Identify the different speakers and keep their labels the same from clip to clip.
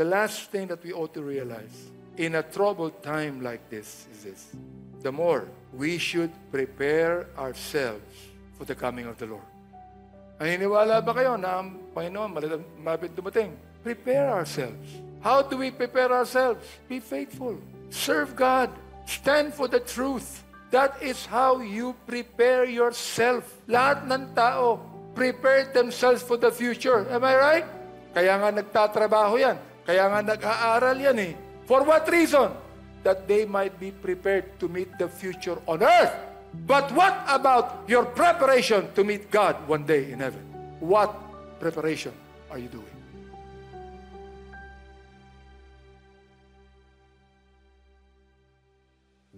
Speaker 1: the last thing that we ought to realize in a troubled time like this is this. The more we should prepare ourselves for the coming of the Lord. Naniniwala ba kayo na ang Panginoon malapit dumating? Prepare ourselves. How do we prepare ourselves? Be faithful. Serve God. Stand for the truth. That is how you prepare yourself. Lahat ng tao, prepare themselves for the future. Am I right? Kaya nga nagtatrabaho yan. Kaya nga nag-aaral yan eh. For what reason? That they might be prepared to meet the future on earth. But what about your preparation to meet God one day in heaven? What preparation are you doing?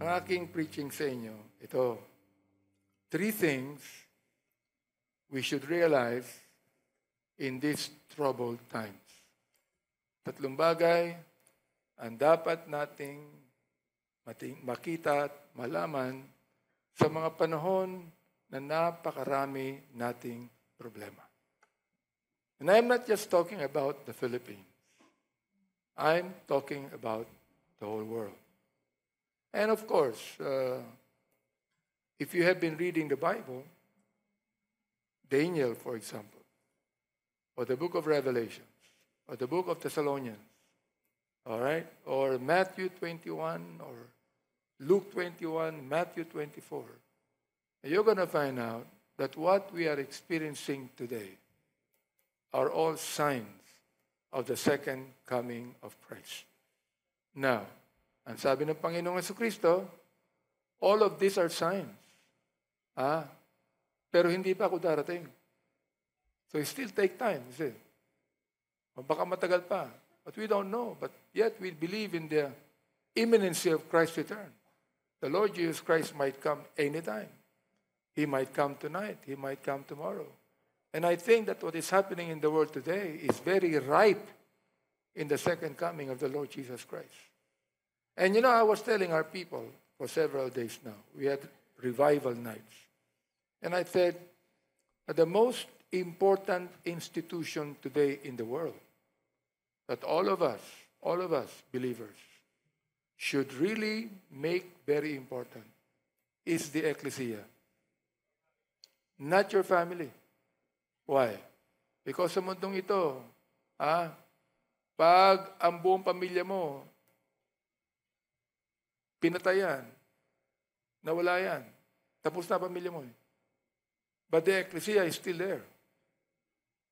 Speaker 1: Ang aking preaching sa inyo, ito, 3 things we should realize in these troubled times. 3 bagay ang dapat nating makita at malaman sa mga panahon na napakarami nating problema. And I'm not just talking about the Philippines. I'm talking about the whole world. And of course, if you have been reading the Bible, Daniel, for example, or the book of Revelation, or the book of Thessalonians, all right, or Matthew 21, or Luke 21, Matthew 24, you're going to find out that what we are experiencing today are all signs of the second coming of Christ. Now, ang sabi ng Panginoong Jesucristo, all of these are signs. Pero hindi pa ako darating. So it still take time, you see. O baka matagal pa. But we don't know. But yet we believe in the imminency of Christ's return. The Lord Jesus Christ might come anytime. He might come tonight. He might come tomorrow. And I think that what is happening in the world today is very ripe in the second coming of the Lord Jesus Christ. And you know, I was telling our people for several days now, we had revival nights. And I said, the most important institution today in the world, that all of us believers, should really make very important, is the ecclesia. Not your family. Why? Because sa mundong ito, pag ang buong pamilya mo, pinatayan, nawala yan, tapos na pamilya mo. But the ecclesia is still there.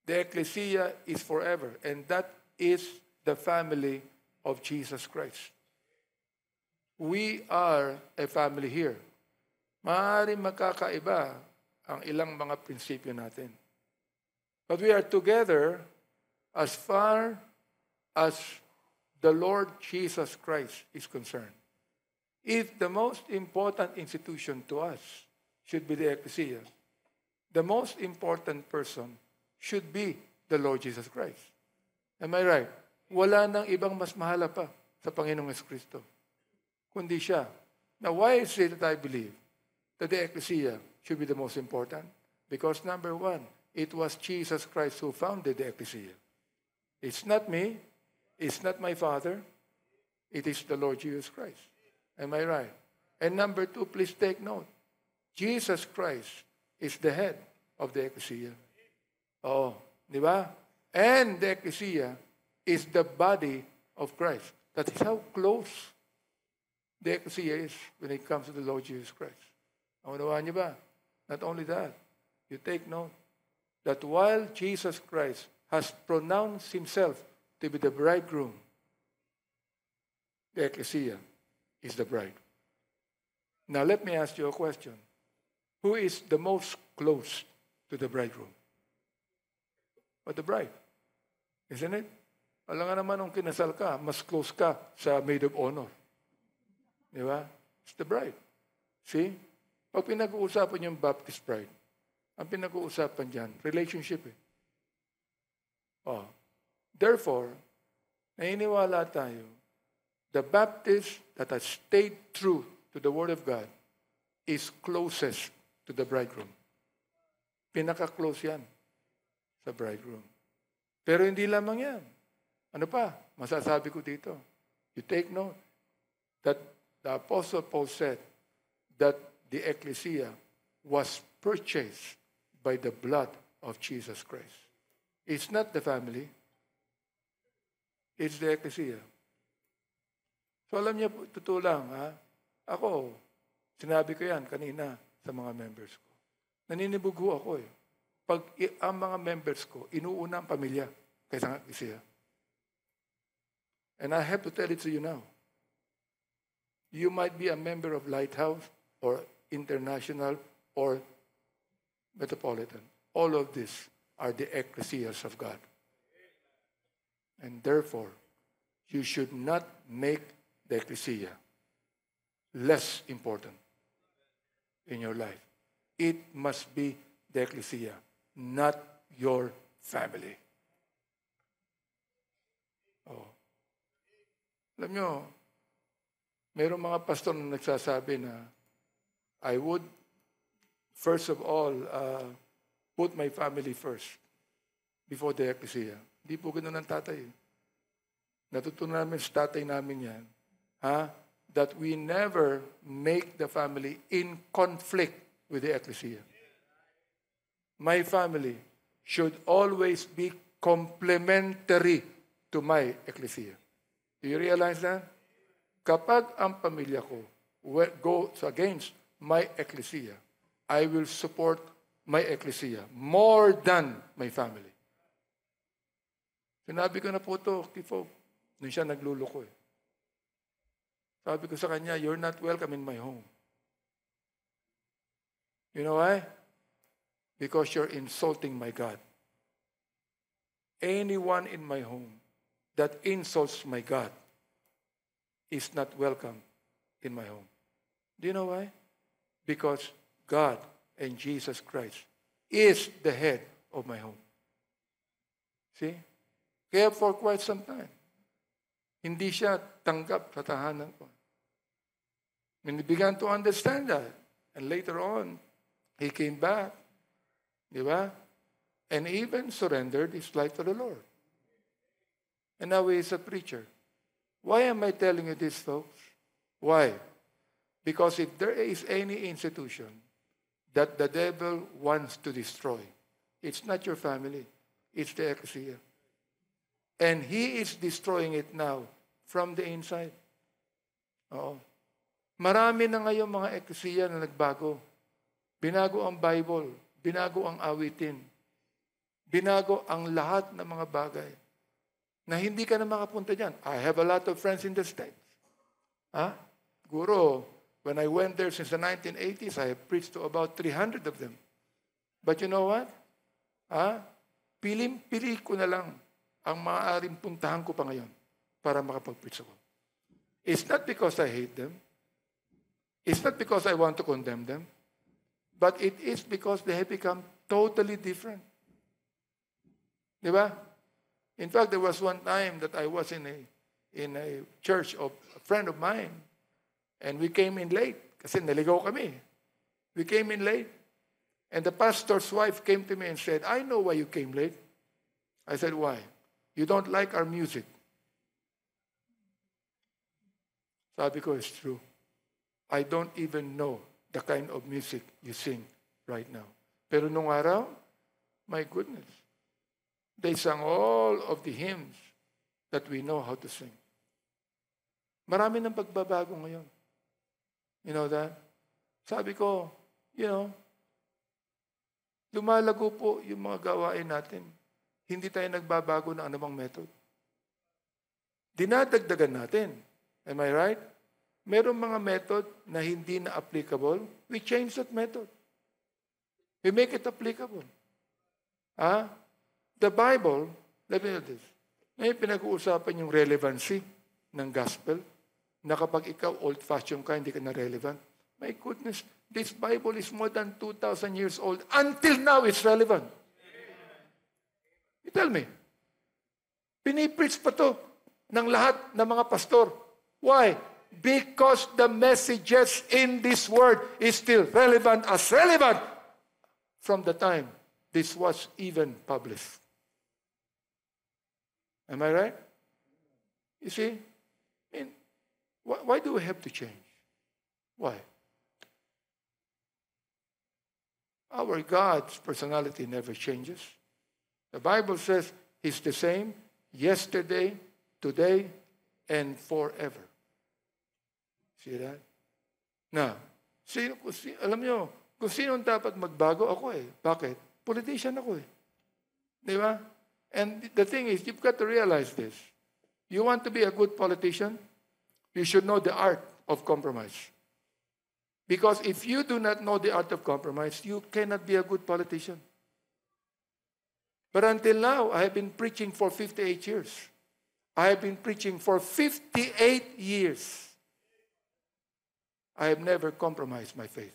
Speaker 1: The ecclesia is forever, and that is the family of Jesus Christ. We are a family here. Maaaring magkakaiba ang ilang mga prinsipyo natin. But we are together as far as the Lord Jesus Christ is concerned. If the most important institution to us should be the ecclesia, the most important person should be the Lord Jesus Christ. Am I right? Wala nang ibang mas mahala pa sa Panginoong Jesucristo, kundi siya. Now, why is it that I believe that the ecclesia should be the most important? Because number one, it was Jesus Christ who founded the ecclesia. It's not me. It's not my father. It is the Lord Jesus Christ. Am I right? And number two, please take note. Jesus Christ is the head of the ecclesia. Oh, di ba? And the ecclesia is the body of Christ. That is how close the ecclesia is when it comes to the Lord Jesus Christ. Naunawaan niyo ba? Not only that, you take note that while Jesus Christ has pronounced himself to be the bridegroom, the ecclesia is the bride. Now let me ask you a question. Who is the most close to the bridegroom? But the bride. Isn't it? Alam nga naman nung kinasal ka, mas close ka sa maid of honor. Di ba? It's the bride. See? Pag pinag-uusapan yung Baptist bride, ang pinag-uusapan dyan, relationship eh. Oh. Therefore, naniniwala tayo, the Baptist that has stayed true to the Word of God is closest to the bridegroom. Pinaka-close yan sa bridegroom. Pero hindi lamang yan. Ano pa? Masasabi ko dito. You take note that the Apostle Paul said that the ecclesia was purchased by the blood of Jesus Christ. It's not the family. It's the ecclesia. So alam niyo, totoo lang, ha? Ako, sinabi ko yan kanina sa mga members ko. Naninibugo ako eh. Pag ang mga members ko, inuuna ang pamilya kaysa ng ecclesia. And I have to tell it to you now. You might be a member of Lighthouse or International or Metropolitan. All of these are the ecclesias of God. And therefore, you should not make the ecclesia less important in your life. It must be the ecclesia, not your family. Oh. Alam nyo, mayroong mga pastor na nagsasabi na, I would, first of all, put my family first before the ecclesia. Hindi po ganun ang tatay. Natutunan namin sa tatay namin yan, that we never make the family in conflict with the ecclesia. My family should always be complementary to my ecclesia. Do you realize that? Kapag ang pamilya ko goes against my ecclesia, I will support my ecclesia more than my family. Sinabi ko na po ito, Kifo, nung siya nagluluko eh. Sabi ko sa kanya, you're not welcome in my home. You know why? Because you're insulting my God. Anyone in my home that insults my God is not welcome in my home. Do you know why? Because God and Jesus Christ is the head of my home. See? Kaya for quite some time, hindi siya tanggap sa tahanan ko. And he began to understand that. And later on, he came back. Di ba? And even surrendered his life to the Lord. And now he is a preacher. Why am I telling you this, folks? Why? Because if there is any institution that the devil wants to destroy, it's not your family. It's the ecclesia. And he is destroying it now from the inside. Oo. Marami na ngayon mga ecclesia na nagbago. Binago ang Bible. Binago ang awitin. Binago ang lahat ng mga bagay na hindi ka na makapunta dyan. I have a lot of friends in the States. Guro, when I went there since the 1980s, I have preached to about 300 of them. But you know what? Pili ko na lang ang maaaring puntahan ko pa ngayon para makapag-preach ako. It's not because I hate them. It's not because I want to condemn them. But it is because they have become totally different. Di ba? In fact, there was one time that I was in a church of a friend of mine, and we came in late kasi naligaw kami. We came in late, and the pastor's wife came to me and said, I know why you came late. I said, why? You don't like our music. Sabi ko, it's true. I don't even know the kind of music you sing right now. Pero nung araw, my goodness, they sang all of the hymns that we know how to sing. Marami ng pagbabago ngayon. You know that? Sabi ko, lumalago po yung mga gawain natin. Hindi tayo nagbabago ng anumang method. Dinadagdagan natin. Am I right? Merong mga method na hindi na applicable. We change that method. We make it applicable. The Bible, let me know this. Ngayon pinag-uusapan yung relevancy ng gospel na kapag ikaw old-fashioned ka, hindi ka na relevant. My goodness, this Bible is more than 2,000 years old. Until now, it's relevant. You tell me. Pinipreach pa to ng lahat ng mga pastor. Why? Because the messages in this word is still relevant from the time this was even published. Am I right? You see? I mean, why do we have to change? Why? Our God's personality never changes. The Bible says He's the same yesterday, today, and forever. See that? Now, alam nyo, kung sino dapat magbago, ako eh. Bakit? Politician ako eh. Di ba? And the thing is, you've got to realize this. You want to be a good politician? You should know the art of compromise. Because if you do not know the art of compromise, you cannot be a good politician. But until now, I have been preaching for 58 years. I have been preaching for 58 years. I have never compromised my faith.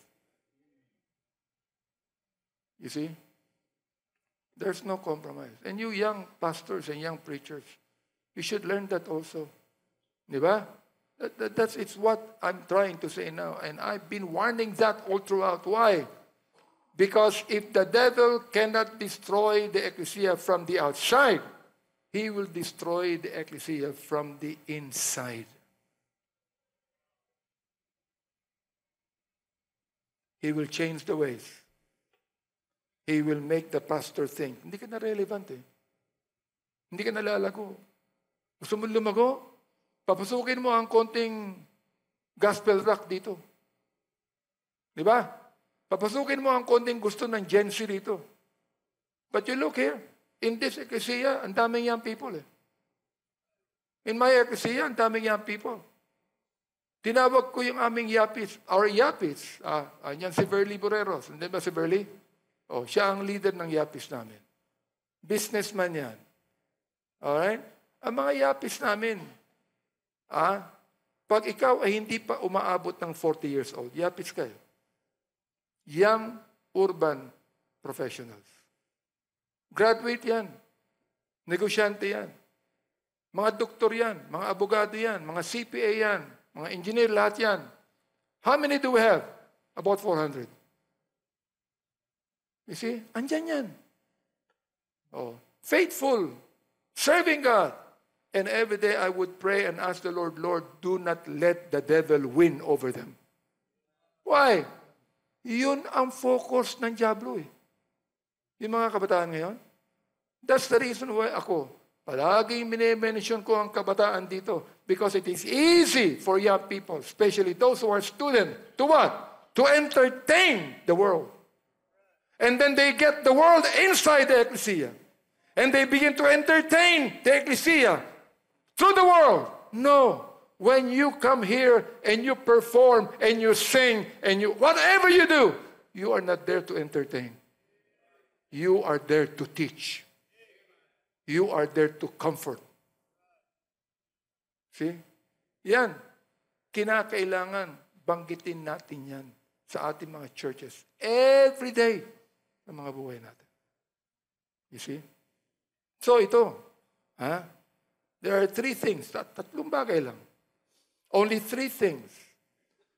Speaker 1: You see? There's no compromise. And you young pastors and young preachers, you should learn that also. Di ba? It's what I'm trying to say now. And I've been warning that all throughout. Why? Because if the devil cannot destroy the ecclesia from the outside, he will destroy the ecclesia from the inside. He will change the ways. He will make the pastor think, hindi ka na relevant eh. Hindi ka nalalago. Gusto mo lumago? Papasukin mo ang konting gospel rock dito. Di ba? Papasukin mo ang konting gusto ng Gen Z dito. But you look here, in this ecclesia, ang daming young people eh. In my ecclesia, ang daming young people. Tinawag ko yung aming yapis, our yapis. Yan si Verly Boreros. Hindi ba si Verly? Siya ang leader ng yapis namin. Businessman yan. Alright? Ang mga yapis namin, pag ikaw ay hindi pa umaabot ng 40 years old, yapis kayo. Young urban professionals. Graduate yan. Negosyante yan. Mga doktor yan. Mga abogado yan. Mga CPA yan. Mga engineer, lahat yan. How many do we have? About 400. You see? Andyan yan. Faithful. Serving God. And every day I would pray and ask the Lord, Lord, do not let the devil win over them. Why? Yun ang focus ng Diablo eh. Yung mga kabataan ngayon. That's the reason why ako, palaging minimension ko ang kabataan dito. Because it is easy for young people, especially those who are students, to what? To entertain the world. And then they get the world inside the ecclesia. And they begin to entertain the ecclesia through the world. No. When you come here and you perform and you sing and you whatever you do, you are not there to entertain. You are there to teach. You are there to comfort. See? Yan. Kinakailangan banggitin natin yan sa ating mga churches every day ng mga buhay natin. You see? So ito, there are three things, tatlong bagay lang. Only three things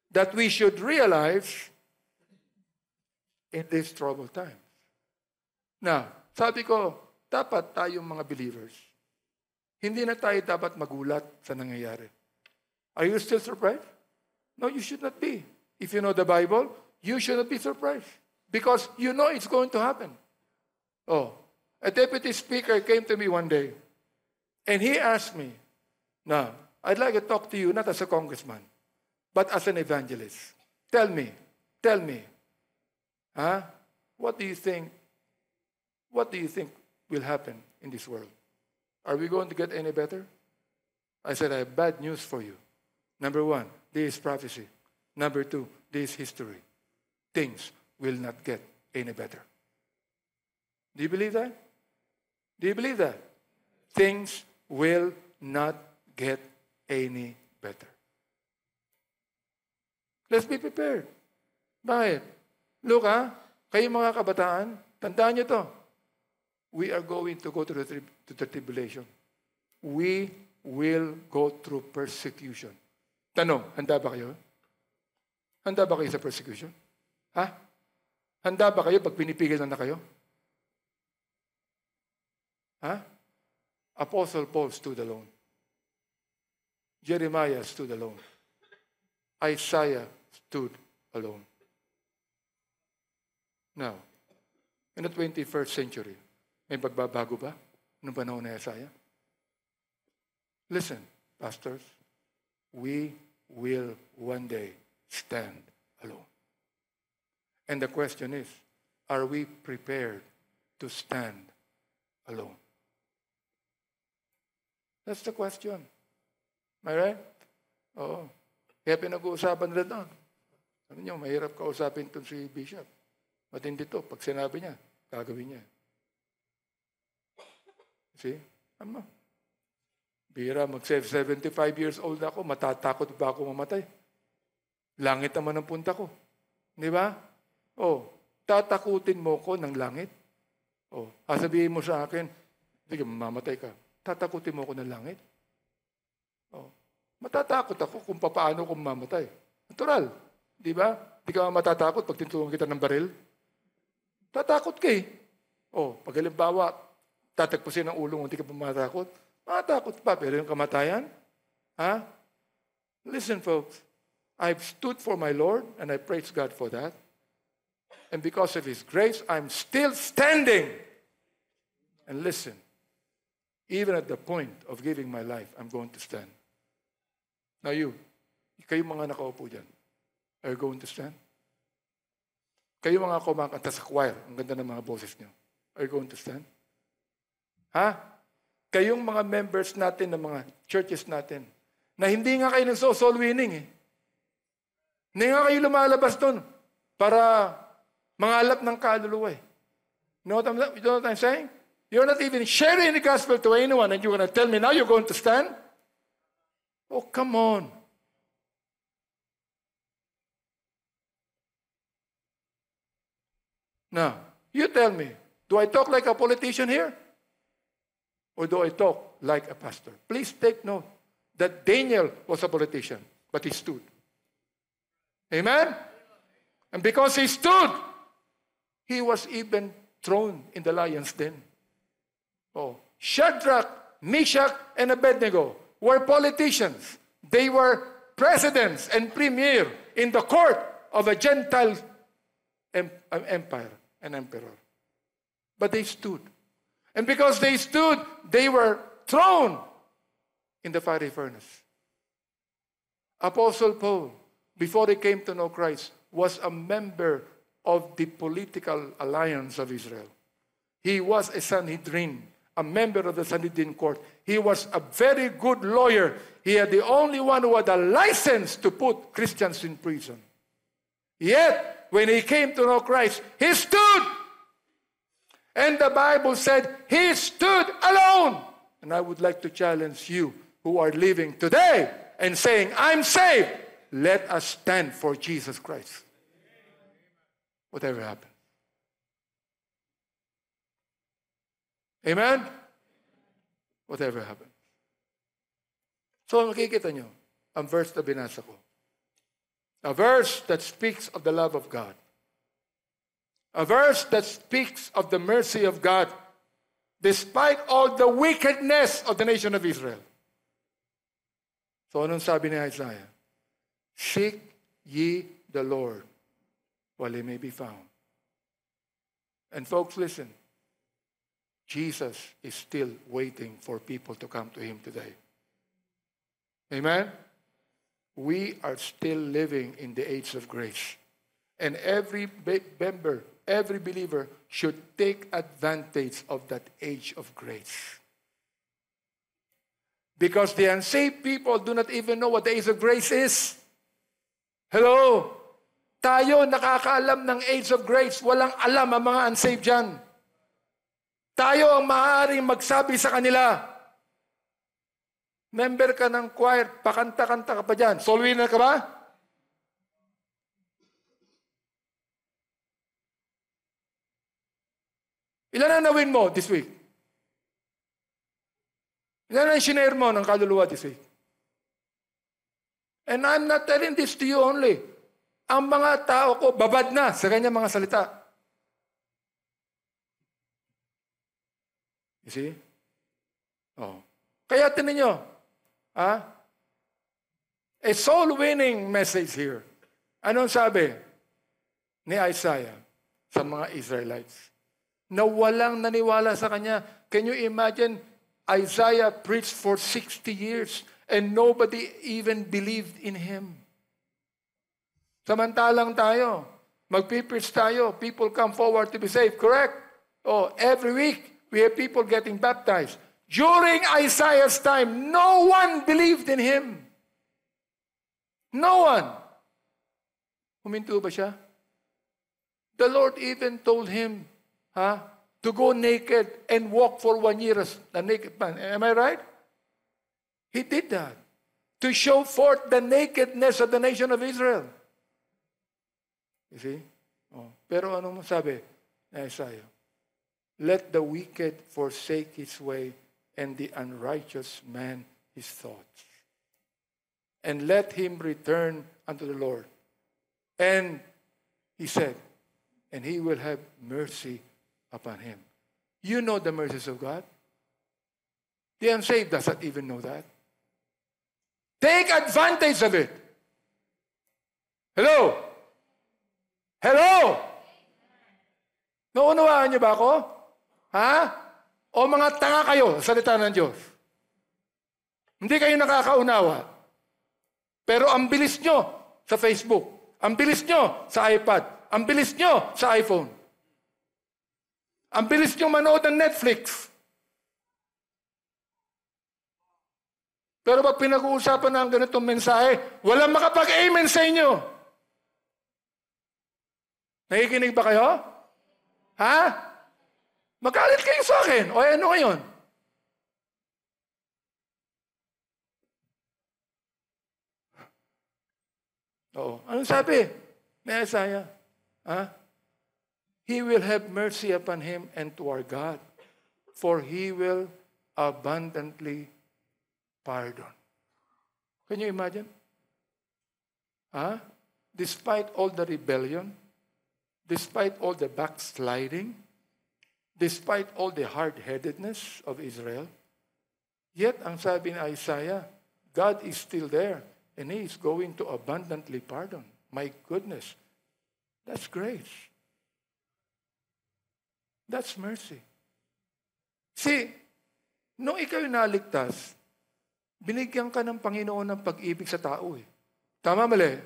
Speaker 1: that we should realize in these troubled times. Now, sabi ko, dapat tayong mga believers, hindi na tayo dapat magulat sa nangyayari. Are you still surprised? No, you should not be. If you know the Bible, you should not be surprised. Because you know it's going to happen. A deputy speaker came to me one day, and he asked me, now, I'd like to talk to you not as a congressman, but as an evangelist. Tell me, what do you think will happen in this world? Are we going to get any better? I said, I have bad news for you. Number one, this is prophecy. Number two, this is history. Things will not get any better. Do you believe that? Do you believe that? Things will not get any better. Let's be prepared. Bakit? Look kayo mga kabataan, tandaan nyo to. We are going to go to the tribulation. We will go through persecution. Tanong, handa ba kayo? Handa ba kayo sa persecution? Handa ba kayo pag pinipigil na kayo? Apostle Paul stood alone. Jeremiah stood alone. Isaiah stood alone. Now, in the 21st century, may pagbabago ba nung panahon ni Isaiah? Listen, pastors, we will one day stand alone. And the question is, are we prepared to stand alone? That's the question. Am I right? Oo. Kaya pinag-uusapan nila doon. Sabi niyo, mahirap kausapin itong si Bishop. Matindi to. Pag sinabi niya, gagawin niya. See? Ano? Bira, mag-75 years old ako, matatakot ba ako mamatay? Langit naman ang punta ko. Di ba? Oh, tatakutin mo ko ng langit. Oh, sasabihin mo sa akin, sige, mamamatay ka. Tatakutin mo ko ng langit. Oh, matatakot ako kung paano ko mamamatay. Natural. Di ba? Di ka matatakot pag tinutulungan kita ng baril. Tatakot ka eh. Oh, pag halimbawa, tatagpusin ang ulo mo, hindi ka pa matakot. Matakot pa, pero yung kamatayan? Ha? Listen, folks. I've stood for my Lord, and I praise God for that. And because of His grace, I'm still standing. And listen, even at the point of giving my life, I'm going to stand. Now kayo mga nakaupo dyan, are you going to stand? Kayo mga kumakanta sa choir, ang ganda ng mga boses nyo, are you going to stand? Ha? Kayong mga members natin ng mga churches natin, na hindi nga kayo nagso-soul winning eh. Hindi nga kayo lumalabas doon para mangalap ng kaluluwa eh. You know what I'm saying? You're not even sharing the gospel to anyone and you're going to tell me now you're going to stand? Oh, come on. Now, you tell me, do I talk like a politician here? Or do I talk like a pastor? Please take note that Daniel was a politician, but he stood. Amen? And because he stood, he was even thrown in the lion's den. Oh, Shadrach, Meshach, and Abednego were politicians. They were presidents and premier in the court of a Gentile empire, an emperor. But they stood. And because they stood, they were thrown in the fiery furnace. Apostle Paul, before he came to know Christ, was a member of the political alliance of Israel. He was a Sanhedrin, a member of the Sanhedrin court. He was a very good lawyer. He had the only one who had a license to put Christians in prison. Yet, when he came to know Christ, he stood. And the Bible said he stood alone. And I would like to challenge you who are living today and saying, I'm saved. Let us stand for Jesus Christ. Whatever happens. Amen? Whatever happens. So makikita nyo, ang verse na binasa ko. A verse that speaks of the love of God. A verse that speaks of the mercy of God despite all the wickedness of the nation of Israel. So anong sabi ni Isaiah? Seek ye the Lord while He may be found. And folks, listen. Jesus is still waiting for people to come to Him today. Amen? We are still living in the age of grace. And every member, every believer should take advantage of that age of grace. Because the unsaved people do not even know what the age of grace is. Hello? Tayo nakakaalam ng age of grace. Walang alam ang mga unsaved dyan. Tayo ang maaaring magsabi sa kanila, member ka ng choir, pakanta-kanta ka pa dyan. Soul winner ka ba? Ilan ang nawin mo this week? Ilan ang shinare mo ng kaluluwa this week? And I'm not telling this to you only. Ang mga tao ko, babad na sa kanyang mga salita. You see? Oh. Kaya tinan nyo, A soul-winning message here. Anong sabi ni Isaiah sa mga Israelites? Na walang naniwala sa kanya. Can you imagine? Isaiah preached for 60 years and nobody even believed in him. Samantalang tayo, magpipreach tayo, people come forward to be saved, correct? Oh, every week, we have people getting baptized. During Isaiah's time, no one believed in him. No one. Huminto ba siya? The Lord even told him, to go naked and walk for 1 year as a naked man. Am I right? He did that to show forth the nakedness of the nation of Israel. You see? Oh. Pero anong sabi ni Isaiah? Let the wicked forsake his way and the unrighteous man his thoughts. And let him return unto the Lord. And he said, and he will have mercy upon him. You know the mercies of God. The unsaved doesn't even know that. Take advantage of it. Hello? Hello? Naunawaan niyo ba ako? O mga tanga kayo sa salita ng Diyos? Hindi kayo nakakaunawa. Pero ang bilis nyo sa Facebook. Ang bilis nyo sa iPad. Ang bilis nyo sa iPhone. Ang bilis nyo manood ng Netflix. Pero pag pinag-uusapan ng ganitong mensahe, walang makapag-amen sa inyo. Nakikinig ba kayo? Magalit kayo sa akin. O ano ngayon? Oo. Anong sabi ni Isaiah? He will have mercy upon him and to our God, for he will abundantly pardon. Can you imagine? Despite all the rebellion, despite all the backsliding, despite all the hard-headedness of Israel, yet ang sabi ni Isaiah, God is still there and He is going to abundantly pardon. My goodness, that's grace. That's mercy. See, nung ikaw naligtas, binigyan ka ng Panginoon ng pag-ibig sa tao. Tama, mali?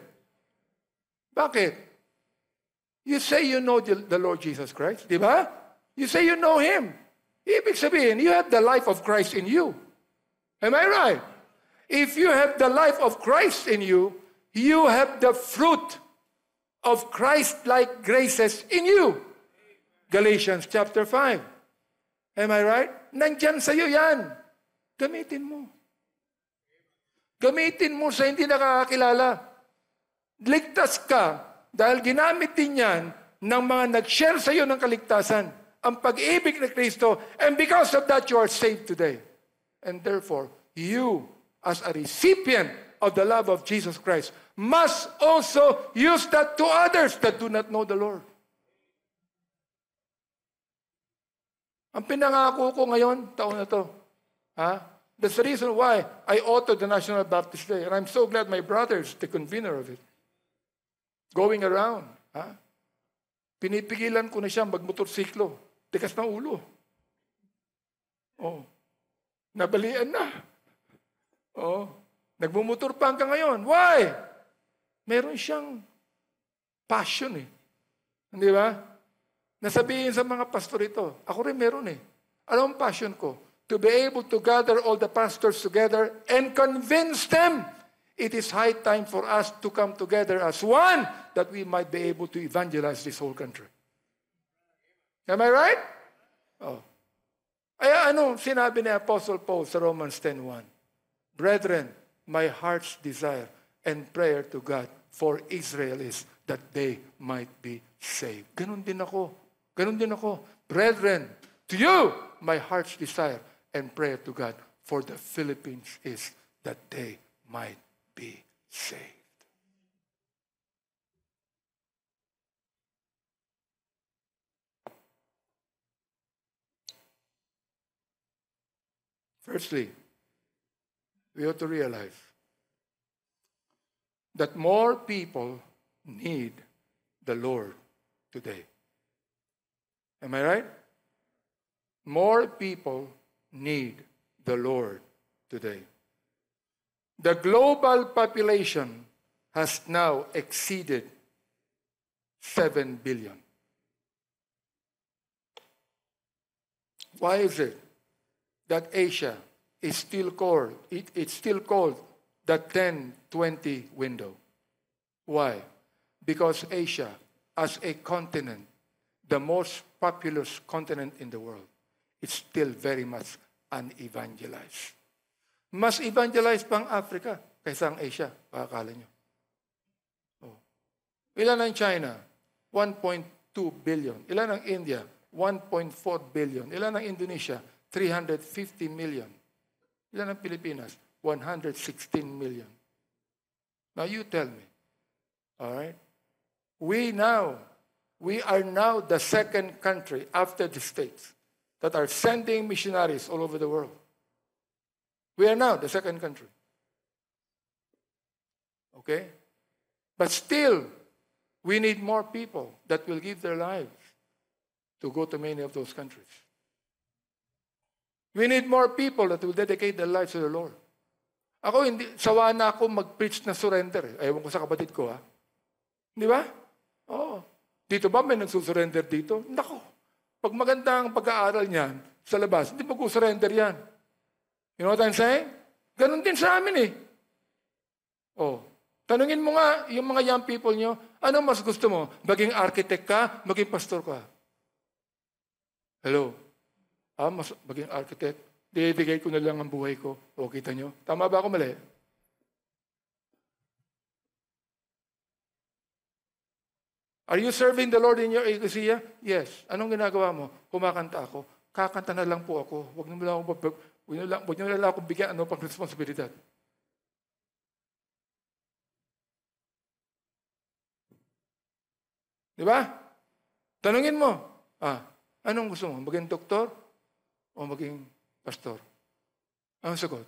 Speaker 1: Bakit? You say you know the Lord Jesus Christ, di ba? You say you know Him. Ibig sabihin, you have the life of Christ in you. Am I right? If you have the life of Christ in you, you have the fruit of Christ-like graces in you. Galatians chapter 5. Am I right? Nandyan sa'yo yan. Gamitin mo. Gamitin mo sa hindi nakakakilala. Ligtas ka dahil ginamit din yan ng mga nag-share sa iyo ng kaligtasan, ang pag-ibig ni Kristo, and because of that, you are saved today. And therefore, you, as a recipient of the love of Jesus Christ, must also use that to others that do not know the Lord. Ang pinangako ko ngayon, taon na to, that's the reason why I authored the National Baptist Day. And I'm so glad my brother is the convener of it. Going around. Pinipigilan ko na siya magmotorsiklo. Tikas ng ulo. Nabalian na. Nagmumotor pa hanggang ngayon. Why? Meron siyang passion Hindi ba? Nasabihin sa mga pastor ito, ako rin meron Ano ang passion ko? To be able to gather all the pastors together and convince them it is high time for us to come together as one that we might be able to evangelize this whole country. Am I right? Ay sinabi ni Apostle Paul sa Romans 10:1? Brethren, my heart's desire and prayer to God for Israel is that they might be saved. Ganun din ako. Brethren, to you, my heart's desire and prayer to God for the Philippines is that they might be saved. Firstly, we ought to realize that more people need the Lord today. Am I right? More people need the Lord today. The global population has now exceeded 7 billion. Why is it that Asia is still called, it's still called the 10-20 window? Why? Because Asia, as a continent, the most populous continent in the world, is still very much unevangelized. Mas evangelized pa ang Africa kaysa ang Asia, pakakala nyo. Oh. Ilan ang China? 1.2 billion. Ilan ang India? 1.4 billion. Ilan ang Indonesia? 350 million. Ilan ang Pilipinas? 116 million. Now you tell me. All right? We are now the second country after the States that are sending missionaries all over the world. We are now the second country. Okay? But still, we need more people that will give their lives to go to many of those countries. We need more people that will dedicate their lives to the Lord. Ako, sawa na ako mag-preach na surrender. Ewan ko sa kapatid ko, ha? Di ba? Oo. Dito ba may nagsusurrender dito? Nako. Pag maganda ang pag-aaral niyan sa labas, hindi mag-surrender yan. You know what I'm saying? Ganon din sa amin eh. Oh. Tanungin mo nga yung mga young people nyo, ano mas gusto mo? Maging architect ka, maging pastor ka? Hello? Mas maging architect? Dedicate ko na lang ang buhay ko. O, kita nyo? Tama ba ako mali? Are you serving the Lord in your ecclesia? Yes. Anong ginagawa mo? Kumakanta ako. Kakanta na lang po ako. Huwag niyo lang akong bigyan pang responsibilidad. Di ba? Tanungin mo. Anong gusto mo? Maging doktor o maging pastor? Anong sagot?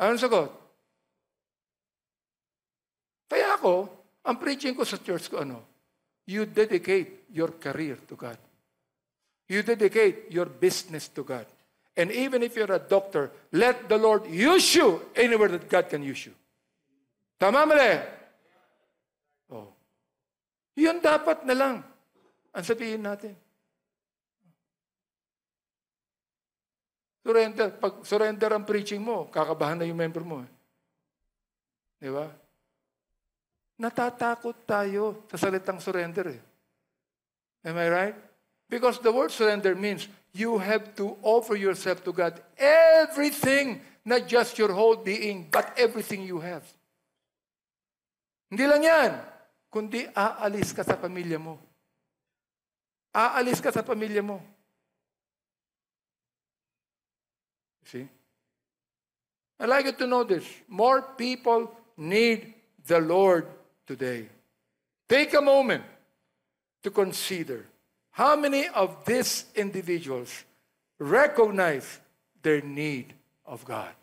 Speaker 1: Anong sagot? Kaya ako, ang preaching ko sa church ko, you dedicate your career to God. You dedicate your business to God. And even if you're a doctor, let the Lord use you anywhere that God can use you. Tama mali? Oh. Yun dapat na lang ang sabihin natin. Surrender. Pag surrender ang preaching mo, kakabahan na yung member mo. Di ba? Natatakot tayo sa salitang surrender. Am I right? Because the word surrender means you have to offer yourself to God. Everything, not just your whole being, but everything you have. Hindi lang yan, kundi aalis ka sa pamilya mo. Aalis ka sa pamilya mo. See? I'd like you to know this. More people need the Lord today. Take a moment to consider how many of these individuals recognize their need of God.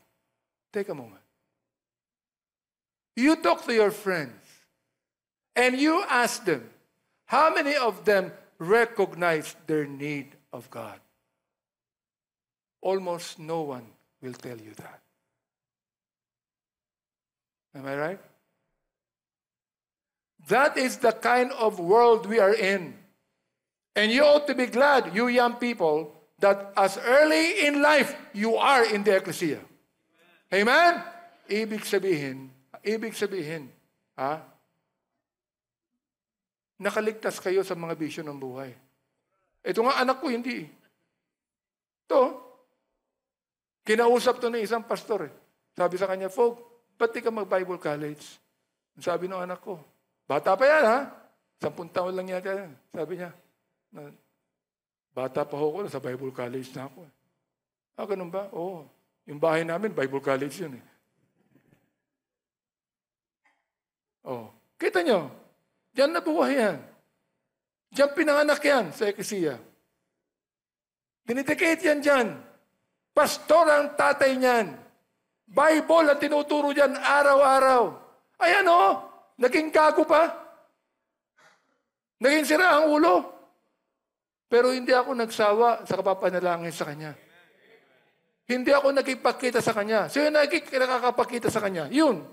Speaker 1: Take a moment. You talk to your friends and you ask them, how many of them recognize their need of God? Almost no one will tell you that. Am I right? That is the kind of world we are in. And you ought to be glad, you young people, that as early in life, you are in the ecclesia. Amen? Ibig sabihin, nakaligtas kayo sa mga bisyo ng buhay. Ito nga anak ko, hindi. Ito, kinausap to ng isang pastor. Sabi sa kanya, Fog, ba't di ka mag-Bible college? Sabi ng anak ko, bata pa yan, ha? 10 taon lang yata yan. Sabi niya, bata pa ako, sa Bible college na ako. Ganun ba? Oo. Yung bahay namin, Bible college yun. Kita nyo, diyan nabuhay yan. Diyan pinanganak yan sa ecclesia. Dinidicate yan dyan. Pastor ang tatay niyan. Bible ang tinuturo dyan araw-araw. Ayan naging gago pa. Naging sira ang ulo. Pero hindi ako nagsawa sa kapapanalangin sa Kanya. Hindi ako nagipakita sa Kanya. Sino nakakapakita sa Kanya? Yun.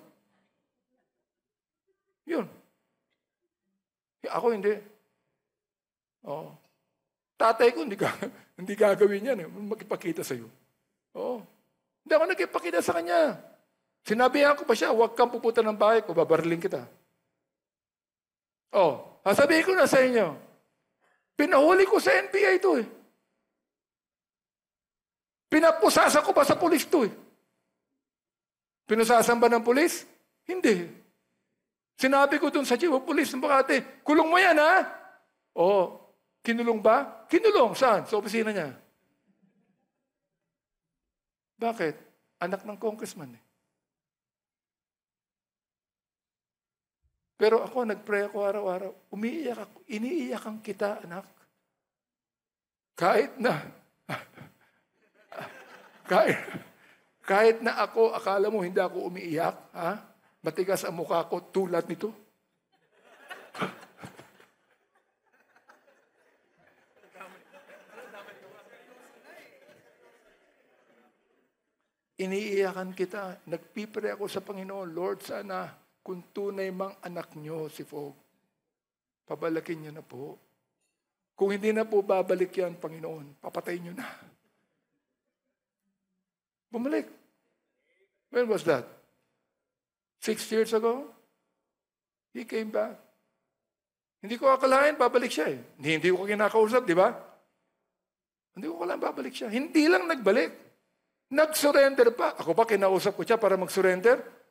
Speaker 1: Ako hindi. Tatay ko hindi gagawin yan. Magipakita sa iyo. Hindi ako nagipakita sa Kanya. Sinabihan ko pa siya, huwag kang pupunta ng bahay ko, babarling kita. Sasabihin ko na sa inyo, pinahuli ko sa NBI ito eh. Pinapusasa ko pa sa pulis ito eh. Pinusasan ba ng pulis? Hindi. Sinabi ko dun sa chief of police ng Makati, kulong mo yan ha? Kinulong ba? Kinulong. Saan? Sa opisina niya. Bakit? Anak ng congressman eh. Pero ako, nag-pray ako araw-araw. Umiiyak ako. Iniiyakan kita, anak. Kahit na ako, akala mo hindi ako umiiyak, ha? Matigas ang mukha ko tulad nito. Iniiyakan kita. Nagpipray ako sa Panginoon, Lord, sana kung tunay mang anak nyo si Fog, pabalakin nyo na po. Kung hindi na po babalik yan, Panginoon, papatayin nyo na. Bumalik. When was that? 6 years ago? He came back. Hindi ko akalain, babalik siya eh. Hindi ko kinakausap, di ba? Hindi ko akalain, babalik siya. Hindi lang nagbalik. Nag-surrender pa. Ako ba kinausap ko siya para mag-surrender?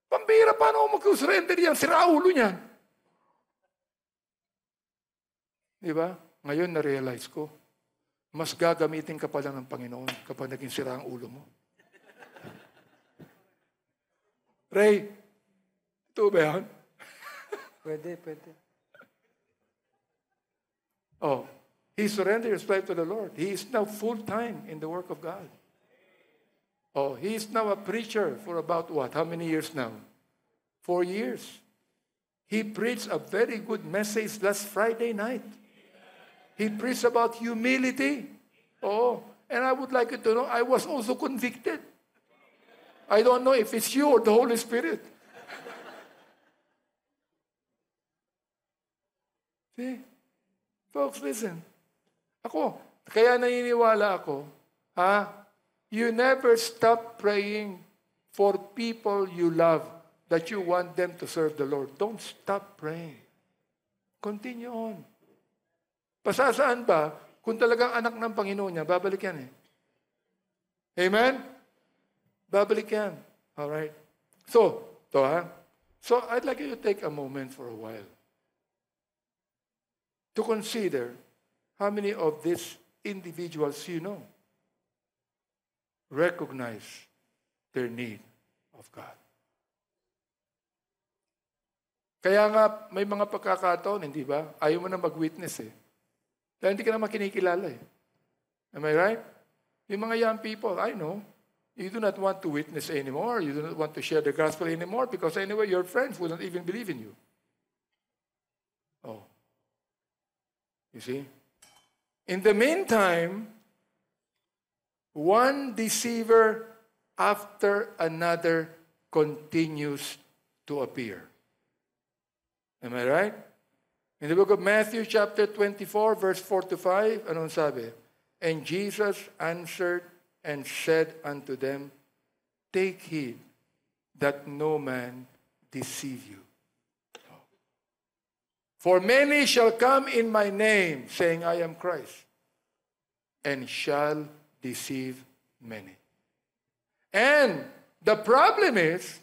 Speaker 1: Pambira, paano ako mag-surrender yan? Sira ulo niyan. Di ba? Ngayon na-realize ko, mas gagamitin ka pala ng Panginoon kapag naging sira ang ulo mo. Ray, ito ba yan?
Speaker 2: Pwede.
Speaker 1: He surrendered his life to the Lord. He is now full-time in the work of God. He is now a preacher for about what? How many years now? 4 years. He preached a very good message last Friday night. He preached about humility. And I would like you to know, I was also convicted. I don't know if it's you or the Holy Spirit. See? Folks, listen. Kaya naniniwala ako, you never stop praying for people you love that you want them to serve the Lord. Don't stop praying. Continue on. Pasasaan ba, kung talagang anak ng Panginoon niya, babalik yan eh. Amen? Babalik yan. Alright? So I'd like you to take a moment for a while to consider how many of these individuals you know recognize their need of God. Kaya nga, may mga pagkakataon, hindi ba? Ayaw mo na mag-witness eh. Dahil hindi ka naman kinikilala eh. Am I right? Yung mga young people, I know, you do not want to witness anymore. You do not want to share the gospel anymore because anyway, your friends will not even believe in you. You see? In the meantime, one deceiver after another continues to appear. Am I right? In the book of Matthew chapter 24, verse 4-5, anong sabi? And Jesus answered and said unto them, take heed that no man deceive you. For many shall come in my name, saying, I am Christ, and shall deceive many. And the problem is,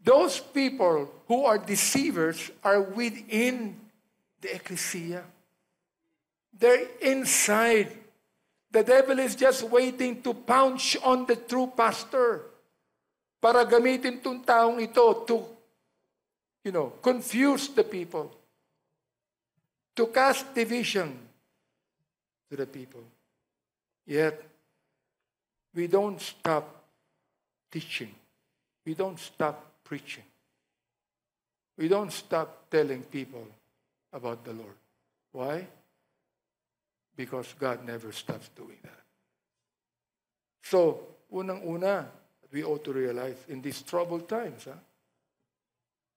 Speaker 1: those people who are deceivers are within the ecclesia. They're inside. The devil is just waiting to pounce on the true pastor para gamitin itong taong ito to, confuse the people, to cast division to the people. Yet, we don't stop teaching. We don't stop preaching. We don't stop telling people about the Lord. Why? Because God never stops doing that. So, unang-una, we ought to realize in these troubled times,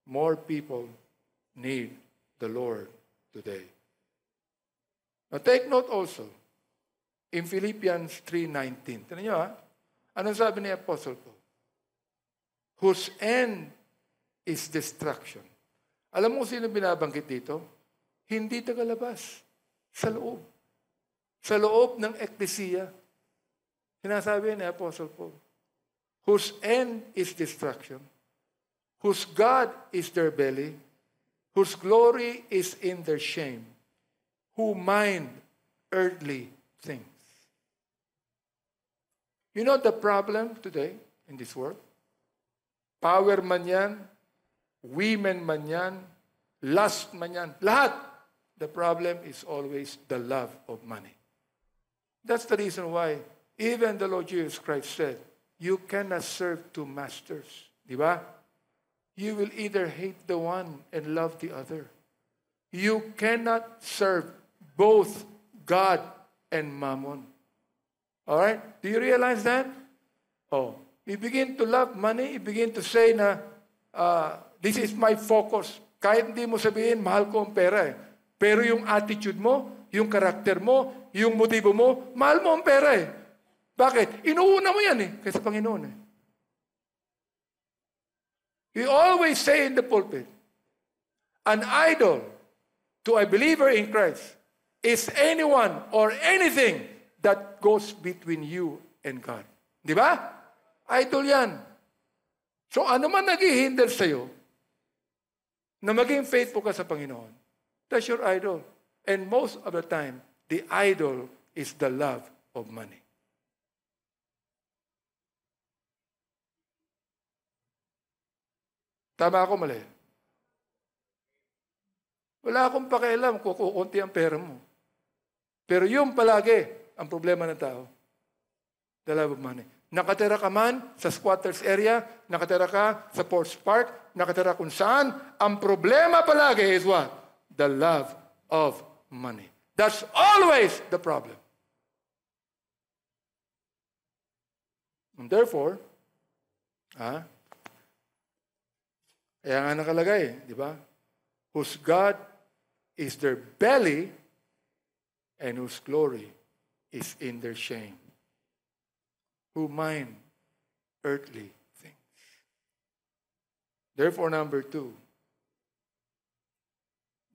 Speaker 1: more people need the Lord today. Now take note also, in Philippians 3:19. Tignan nyo anong sabi ni Apostle Paul? Whose end is destruction. Alam mo sino binabanggit dito? Hindi tagalabas. Sa loob. Sa loob ng eklesiya. Sinasabi ni Apostle Paul. Whose end is destruction. Whose God is their belly. Whose glory is in their shame. Who mind earthly things. You know the problem today in this world? Power man yan, women man yan, lust man yan, lahat. The problem is always the love of money. That's the reason why even the Lord Jesus Christ said, you cannot serve two masters. Di ba? You will either hate the one and love the other. You cannot serve both God and mammon. All right? Do you realize that? Oh. You begin to love money, you begin to say na, this is my focus. Kahit hindi mo sabihin, mahal ko ang pera. Pero yung attitude mo, yung karakter mo, yung motibo mo, mahal mo ang pera. Bakit? Inuuna mo yan kaysa Panginoon. You always say in the pulpit, an idol to a believer in Christ is anyone or anything that goes between you and God. Di ba? Idol yan. So ano man naghihinder sa'yo na maging faithful ka sa Panginoon, that's your idol. And most of the time, the idol is the love of money. Tama ako, mali? Wala akong pakialam kung kukunti ang pera mo. Pero yung palagi ang problema ng tao. The love of money. Nakatira ka man sa squatters area, nakatira ka sa Ports Park, nakatira kung saan, ang problema palagi is what? The love of money. That's always the problem. And therefore, kaya nga nakalagay, di ba? Whose God is their belly and whose glory is in their shame. Who mind earthly things. Therefore, number two.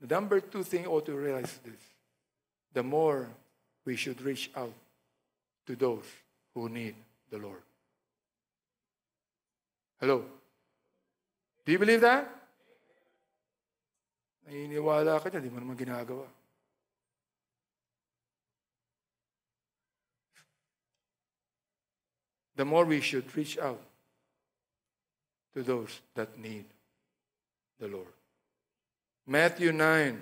Speaker 1: The number two thing ought to realize this. The more we should reach out to those who need the Lord. Hello? Do you believe that? Naniniwala ka dyan, di mo naman ginagawa. The more we should reach out to those that need the Lord. Matthew 9,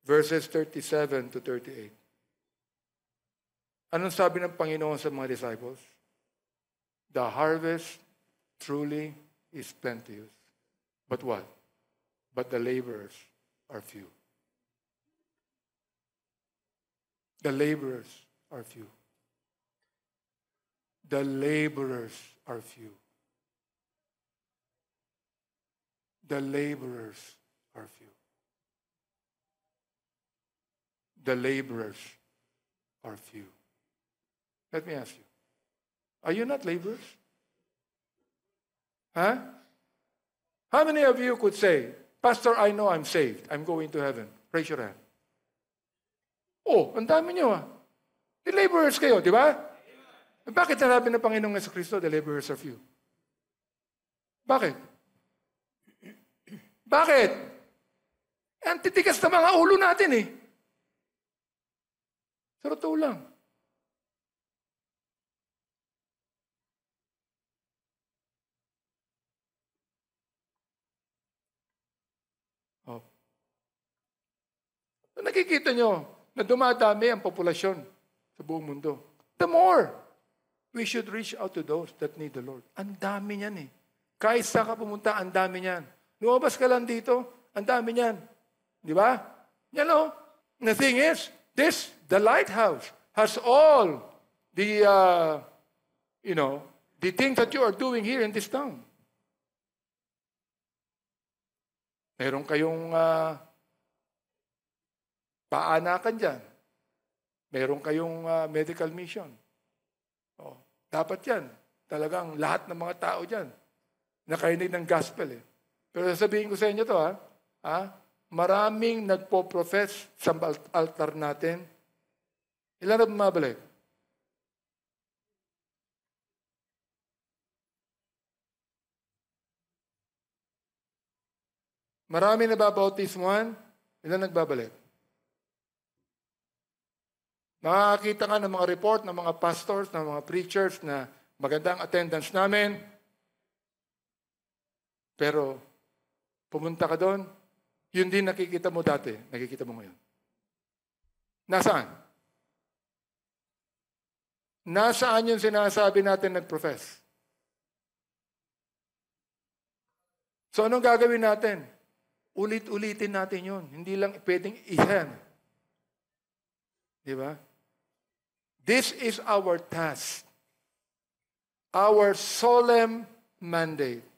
Speaker 1: verses 37 to 38. Anong sabi ng Panginoon sa mga disciples? The harvest truly is plenteous. But what? But the laborers are few. The laborers are few. The laborers are few. The laborers are few. The laborers are few. Let me ask you. Are you not laborers? Huh? How many of you could say, Pastor, I know I'm saved. I'm going to heaven. Raise your hand. Oh, ang dami nyo The laborers kayo, di ba? Bakit sinabi ng Panginoong Jesucristo, the laborers are few? Bakit? Bakit? Ang titigas na mga ulo natin Sa totoo lang. Oh. Nakikita nyo na dumadami ang populasyon sa buong mundo. The more We should reach out to those that need the Lord. Ang dami niyan eh. Kahit saan ka pumunta, ang dami niyan. Lumabas ka lang dito, ang dami niyan. Di ba? You know, the thing is, the lighthouse has all the, the things that you are doing here in this town. Meron kayong paanakan dyan. Meron kayong medical mission. Oh, dapat yan. Talagang lahat ng mga tao dyan nakarinig ng gospel eh. Pero sasabihin ko sa inyo to maraming nagpo-profess sa altar natin. Ilan na bumabalik? Marami nababautismuhan, ilan nagbabalik? Makakita ka ng mga report ng mga pastors, ng mga preachers na magandang attendance namin. Pero, pumunta ka doon, yun din nakikita mo dati, nakikita mo ngayon. Nasaan? Nasaan yung sinasabi natin nag-profess? So, anong gagawin natin? Ulit-ulitin natin yun. Hindi lang pwedeng isa yan. Di ba? This is our task. Our solemn mandate.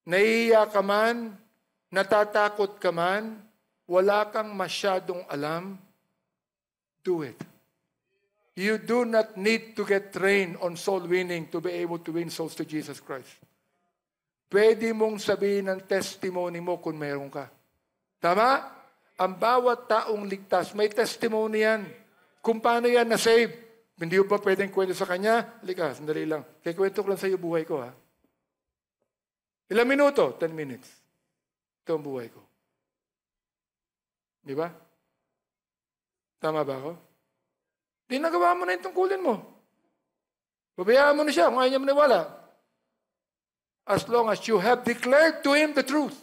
Speaker 1: Nahihiya ka man, natatakot ka man, wala kang masyadong alam, do it. You do not need to get trained on soul winning to be able to win souls to Jesus Christ. Pwede mong sabihin ng testimony mo kung meron ka. Tama? Ang bawat taong ligtas, may testimony yan. Kung paano yan na-save. Hindi ba pwedeng kwento sa kanya? Halika, sandali lang. Kaya kwento ko lang sa iyo buhay ko, ha? Ilang minuto? 10 minutes. Ito ang buhay ko. Di ba? Tama ba ako? Di nagawa mo na yung tungkulin mo. Babayaan mo na siya kung ayaw niya maniwala. As long as you have declared to him the truth.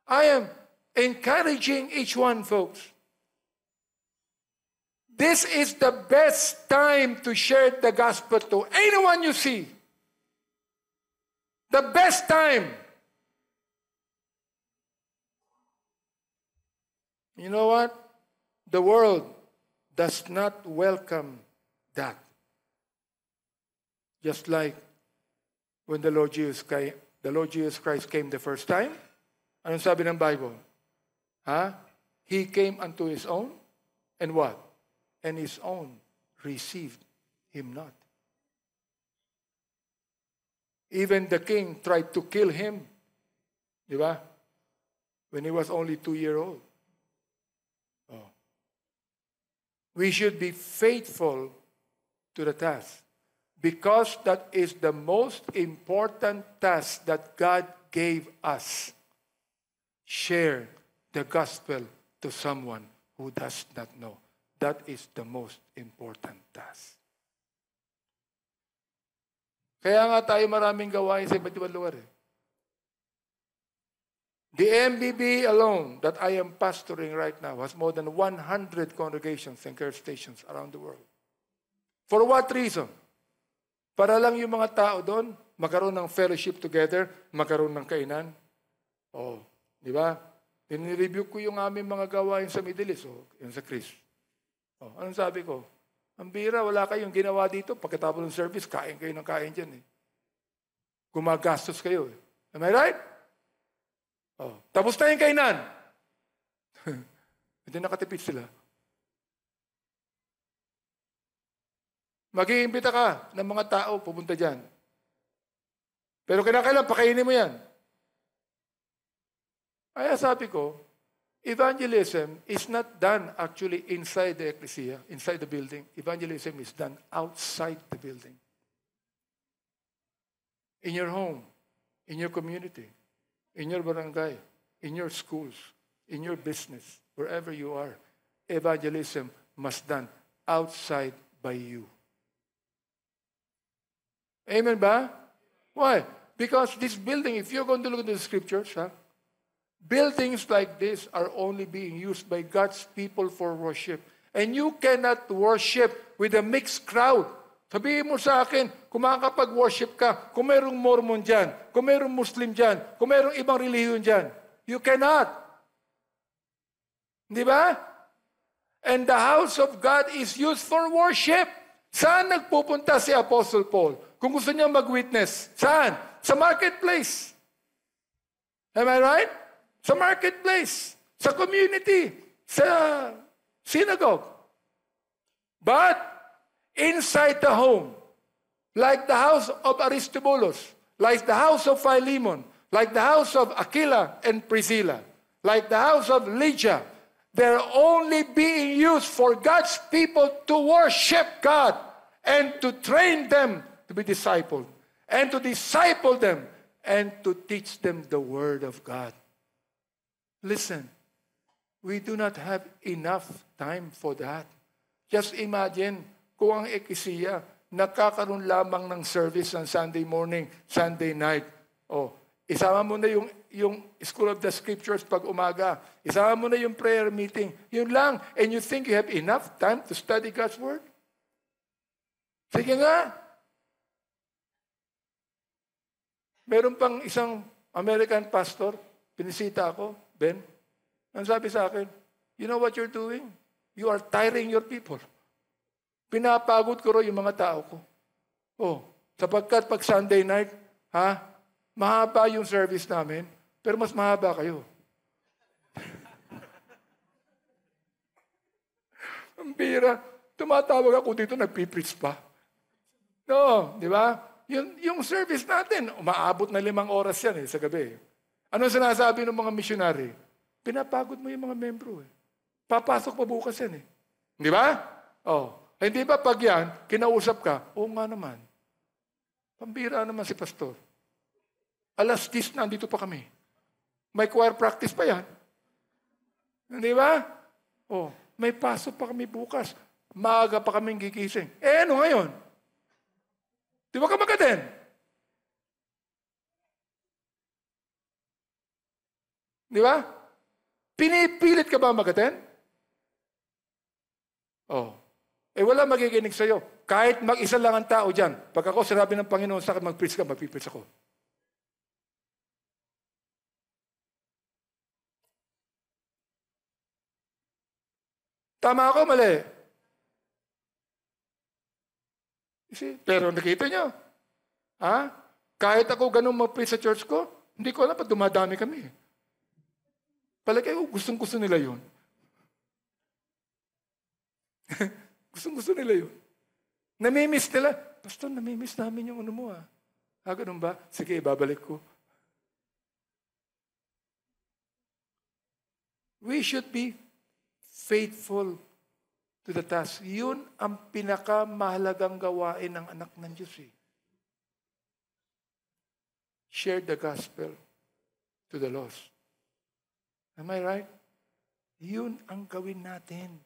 Speaker 1: I am encouraging each one, folks. This is the best time to share the gospel to anyone you see. The best time. You know what? The world does not welcome that. Just like when the Lord Jesus Christ came the first time. Anong sabi ng Bible? He came unto his own, and what? And his own received him not. Even the king tried to kill him. Di ba? When he was only 2-year-old. Oh. We should be faithful to the task. Because that is the most important task that God gave us. Share the gospel to someone who does not know. That is the most important task. Kaya nga tayo maraming gawain sa iba't ibang lugar. The MBB alone that I am pastoring right now has more than 100 congregations and care stations around the world. For what reason? Para lang yung mga tao doon magkaroon ng fellowship together, magkaroon ng kainan. Oh, di ba? Dinireview ko yung aming mga gawain sa Middle East, yung sa Chris. Oh, anong sabi ko? Ang bira, wala kayong ginawa dito. Pagkatapos ng service, kain kayo ng kain dyan. Gumagastos kayo. Am I right? Oh, tapos na yung kainan. Hindi nakatipid sila. Mag-iimbita ka ng mga tao pupunta dyan. Pero kinakailan, pakainin mo yan. Kaya sabi ko, evangelism is not done actually inside the ecclesia, inside the building. Evangelism is done outside the building. In your home, in your community, in your barangay, in your schools, in your business, wherever you are, evangelism must done outside by you. Amen ba? Why? Because this building, if you're going to look at the scriptures, Buildings like this are only being used by God's people for worship. And you cannot worship with a mixed crowd. Sabihin mo sa akin, kung makakapag-worship ka, kung mayroong Mormon dyan, kung mayroong Muslim dyan, kung mayroong ibang relihiyon dyan, you cannot. Di ba? And the house of God is used for worship. Saan nagpupunta si Apostle Paul? Kung gusto niya mag-witness, saan? Sa marketplace. Am I right? Sa marketplace. Sa community. Sa synagogue. But, inside the home, like the house of Aristobulus, like the house of Philemon, like the house of Aquila and Priscilla, like the house of Lydia, they're only being used for God's people to worship God and to train them to be discipled and to disciple them and to teach them the Word of God. Listen, we do not have enough time for that. Just imagine kung ang eklesia nakakaroon lamang ng service on Sunday morning, Sunday night. Oh, isama mo na yung School of the Scriptures pag umaga. Isama mo na yung prayer meeting. Yun lang. And you think you have enough time to study God's Word? Sige nga. Meron pang isang American pastor, pinisita ako, Ben. Ang sabi sa akin, you know what you're doing? You are tiring your people. Pinapagod ko rin yung mga tao ko. Oh, sapagkat pag Sunday night, mahaba yung service namin, pero mas mahaba kayo. Ang bira, tumatawag ako dito, nagpipreach pa. No, di ba? Yung service natin, umaabot na 5 oras yan sa gabi. Ano sinasabi ng mga missionary? Pinapagod mo yung mga membro. Papasok pa bukas yan. Di ba? Oh. Hindi ba pag yan, kinausap ka, oo nga naman. Pambira naman si pastor. 10:00 na, andito pa kami. May choir practice pa yan. Hindi ba? Oh, may pasok pa kami bukas. Maaga pa kaming gigising. Ano ngayon? Di ba ka mag-attend? Di ba? Pinipilit ka ba mag-attend? Oh. Wala magiginig sa'yo. Kahit mag-isa lang ang tao dyan. Pag ako sinabi ng Panginoon sa akin, mag-preach ka, mag-preach ako. Tama ako, mali. Pero nakita nyo, kahit ako ganun mag-preach sa church ko, hindi ko alam, dumadami kami. Palagay ko, gustong-gusto nila yun. Gustong-gusto nila yun. Namimiss nila. Pastor, namimiss namin yung ano mo ganun ba? Sige, babalik ko. We should be faithful to the task. Yun ang pinakamahalagang gawain ng anak ng Diyos. Share the gospel to the lost. Am I right? Yun ang gawin natin.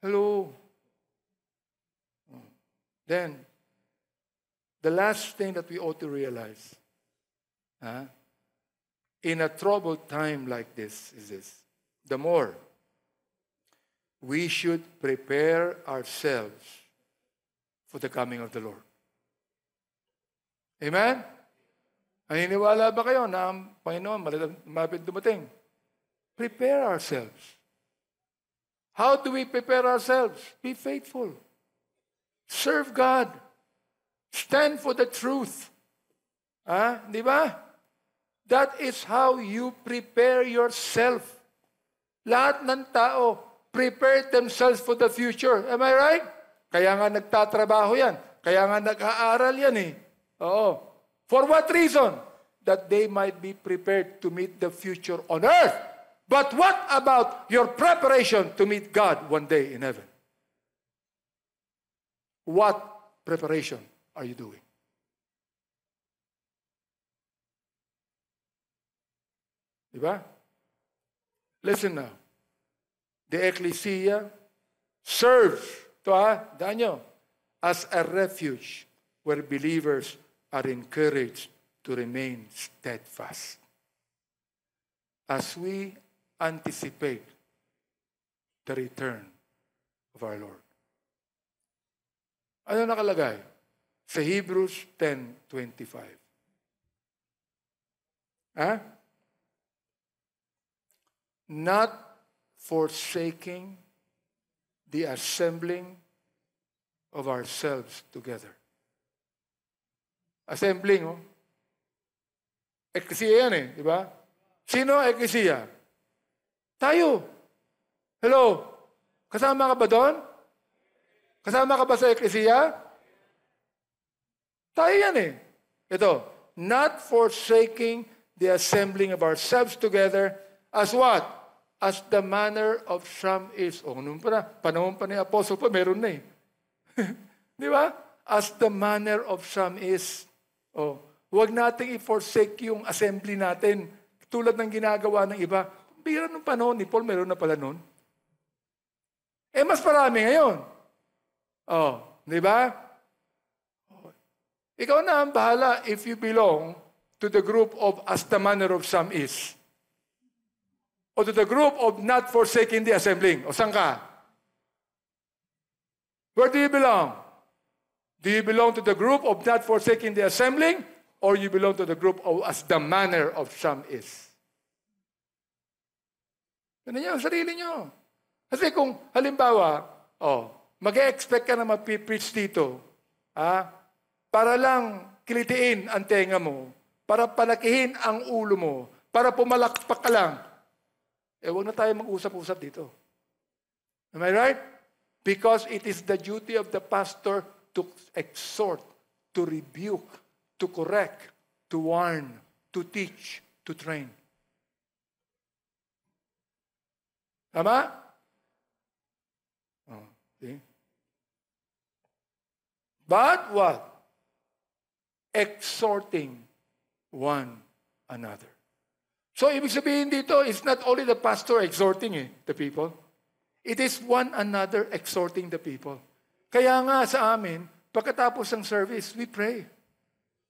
Speaker 1: Hello. Then, the last thing that we ought to realize, in a troubled time like this, is this. The more we should prepare ourselves for the coming of the Lord. Amen? Naniniwala ba kayo na ang Panginoon malapit dumating? Prepare ourselves. How do we prepare ourselves? Be faithful. Serve God. Stand for the truth. Di ba? That is how you prepare yourself. Lahat ng tao, prepare themselves for the future. Am I right? Kaya nga nagtatrabaho yan. Kaya nga nag-aaral yan Oo. For what reason? That they might be prepared to meet the future on earth. But what about your preparation to meet God one day in heaven? What preparation are you doing? Diba? Listen now. The ecclesia serves, Daniel, as a refuge where believers are encouraged to remain steadfast. as we anticipate the return of our Lord. Ano nakalagay? Sa Hebrews 10:25. Not forsaking the assembling of ourselves together. Assembling, oh. Ecclesia yan di ba? Sino ang ecclesia? Tayo. Hello? Kasama ka ba doon? Kasama ka ba sa ecclesia? Tayo yan Ito, not forsaking the assembling of ourselves together as what? As the manner of some is. Noon pa na, panahon pa ni Apostle pa, meron na Di ba? As the manner of some is. Huwag nating i-forsake yung assembly natin tulad ng ginagawa ng iba. Bira nung panahon ni Paul, meron na pala noon. Mas marami ngayon. Di ba? Ikaw na ang bahala if you belong to the group of as the manner of some is. O to the group of not forsaking the assembling. O saan ka? Where do you belong? Do you belong to the group of not forsaking the assembling? Or you belong to the group of as the manner of some is? Ano niyo? Sarili niyo. Kasi kung halimbawa, mag-e-expect ka na mapipreach dito, para lang kilitiin ang tenga mo, para palakihin ang ulo mo, para pumalakpak ka lang, huwag na tayo mag-usap-usap dito. Am I right? Because it is the duty of the pastor to exhort, to rebuke, to correct, to warn, to teach, to train. Tama? See? But what? Exhorting one another. So, ibig sabihin dito, it's not only the pastor exhorting the people. It is one another exhorting the people. Kaya nga sa amin, pagkatapos ng service, we pray.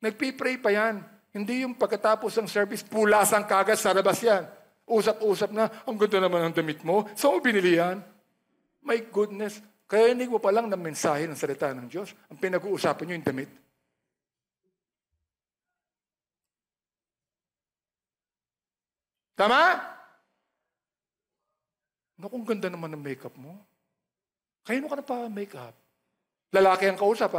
Speaker 1: Nagpipray pa yan. Hindi yung pagkatapos ng service, pulasang kagad sa labas yan. Usap-usap na, ang ganda naman ang damit mo. Saan mo binili yan? My goodness. Kaya hindi mo pa lang ng mensahe ng salita ng Diyos. Ang pinag-uusapan nyo yung damit. Tama? Naku, ang ganda naman ng makeup mo. Kaya mo ka na pa makeup. Lalaki ang kausap,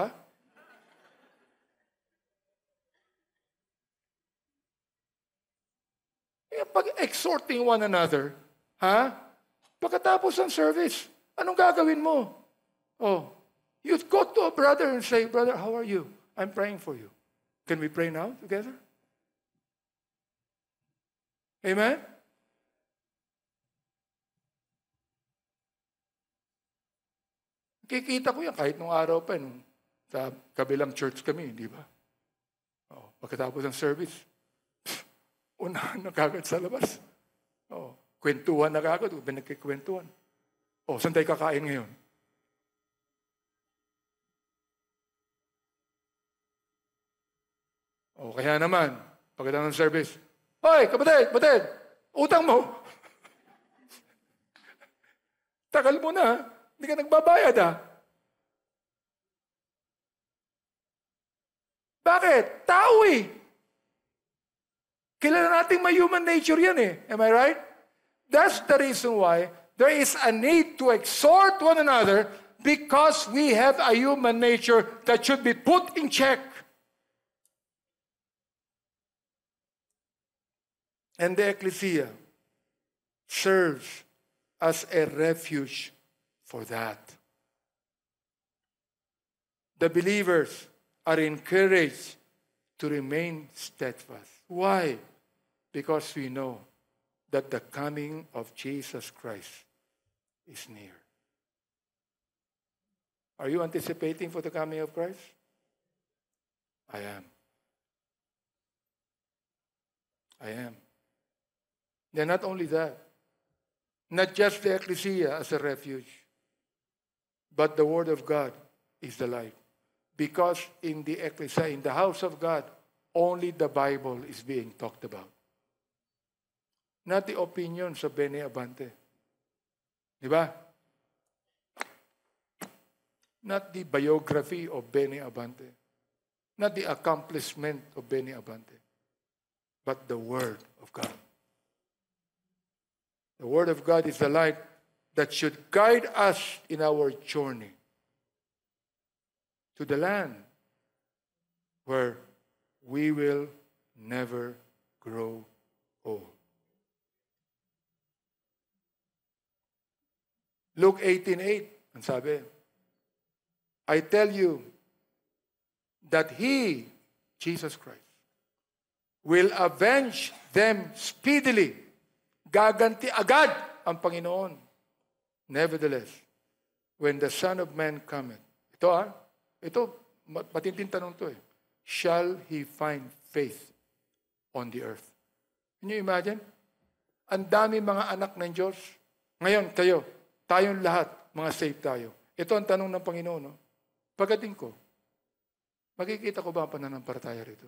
Speaker 1: Pag-exhorting one another, pagkatapos ng service, anong gagawin mo? You'd go to a brother and say, "Brother, how are you? I'm praying for you. Can we pray now together?" Amen? Kikita ko yan kahit nung araw pa, sa kabilang church kami, di ba? Pagkatapos ng service, unahan na kagad sa labas. Kwentuhan na kagad, pinagkikwentuhan. Saan tayo kakain ngayon? Kaya naman, pagkatapos ng service, "Hoy, kapatid, utang mo." Tagal mo na, hindi ka nagbabayad Bakit? Tao Kilala natin may human nature yan Am I right? That's the reason why there is a need to exhort one another because we have a human nature that should be put in check. And the ecclesia serves as a refuge for that. The believers are encouraged to remain steadfast. Why? Because we know that the coming of Jesus Christ is near. Are you anticipating for the coming of Christ? I am. Then not only that, not just the ecclesia as a refuge, but the Word of God is the light. Because in the ecclesia, in the house of God, only the Bible is being talked about. Not the opinions of Benny Abante. Di ba? Not the biography of Benny Abante. Not the accomplishment of Benny Abante. But the Word of God. The Word of God is the light that should guide us in our journey to the land where we will never grow old. Luke 18:8, ang sabi, I tell you that He, Jesus Christ, will avenge them speedily. Gaganti agad ang Panginoon. Nevertheless, when the Son of Man cometh, ito, matinding tanong to shall He find faith on the earth? Can you imagine? Ang dami mga anak ng Diyos. Ngayon, tayong lahat, mga saved tayo. Ito ang tanong ng Panginoon. No? Pagdating ko, makikita ko ba ang pananampalataya rito?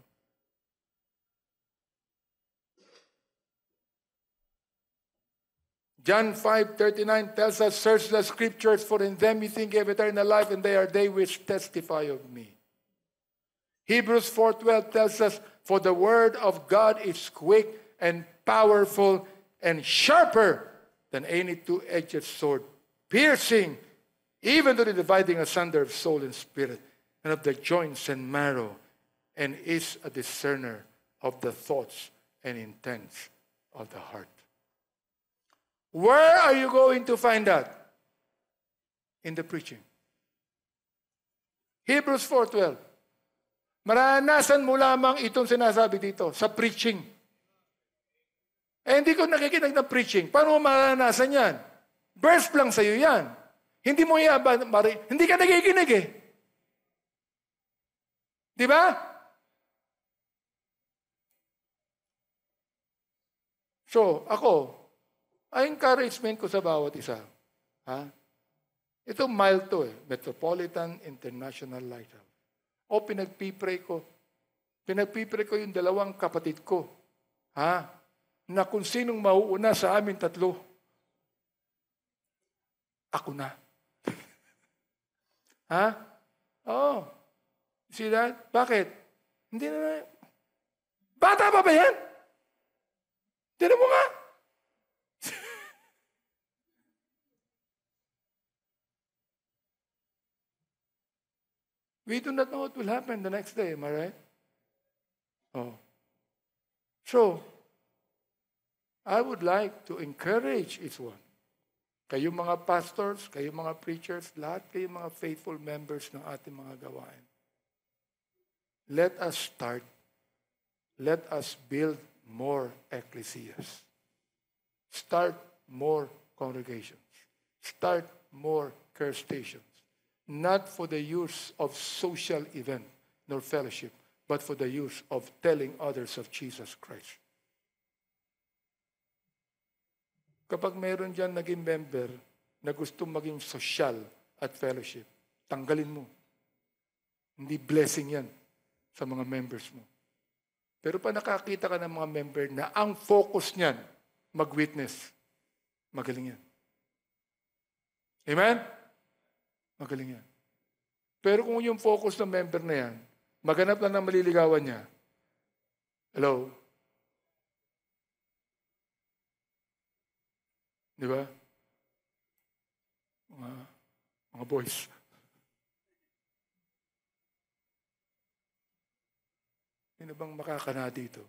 Speaker 1: John 5:39 tells us, search the scriptures, for in them you think you have eternal life, and they are they which testify of me. Hebrews 4:12 tells us, for the word of God is quick and powerful and sharper than any two-edged sword, piercing even to the dividing asunder of soul and spirit, and of the joints and marrow, and is a discerner of the thoughts and intents of the heart. Where are you going to find that? In the preaching. Hebrews 4:12. Maranasan mo lamang itong sinasabi dito sa preaching. Hindi ko nakikinig ng preaching. Paano mo maranasan yan? Verse lang sa'yo yan. Hindi mo hindi ka nakikinig Di ba? So, ang encouragement ko sa bawat isa, ito mild to Metropolitan International Lighthouse. O pinagpipray ko yung dalawang kapatid ko, na kung sinong mauuna sa amin tatlo, ako na. Oh. See that? Bakit? Hindi na. Bata pa ba yan? Tinan mo nga. We do not know what will happen the next day, am I right? Oh. So, I would like to encourage each one. Kayong mga pastors, kayong mga preachers, lahat kayong mga faithful members ng ating mga gawain. Let us start. Let us build more ecclesias. Start more congregations. Start more care stations. Not for the use of social event nor fellowship, but for the use of telling others of Jesus Christ. Kapag mayroon dyan naging member na gustong maging social at fellowship, tanggalin mo. Hindi blessing yan sa mga members mo. Pero pa nakakita ka ng mga member na ang focus niyan, mag-witness, magaling yan. Amen? Magaling yan. Pero kung yung focus ng member na yan, maghanap lang ng maliligawan niya, hello? Di ba? Mga boys. Sino bang makakana dito?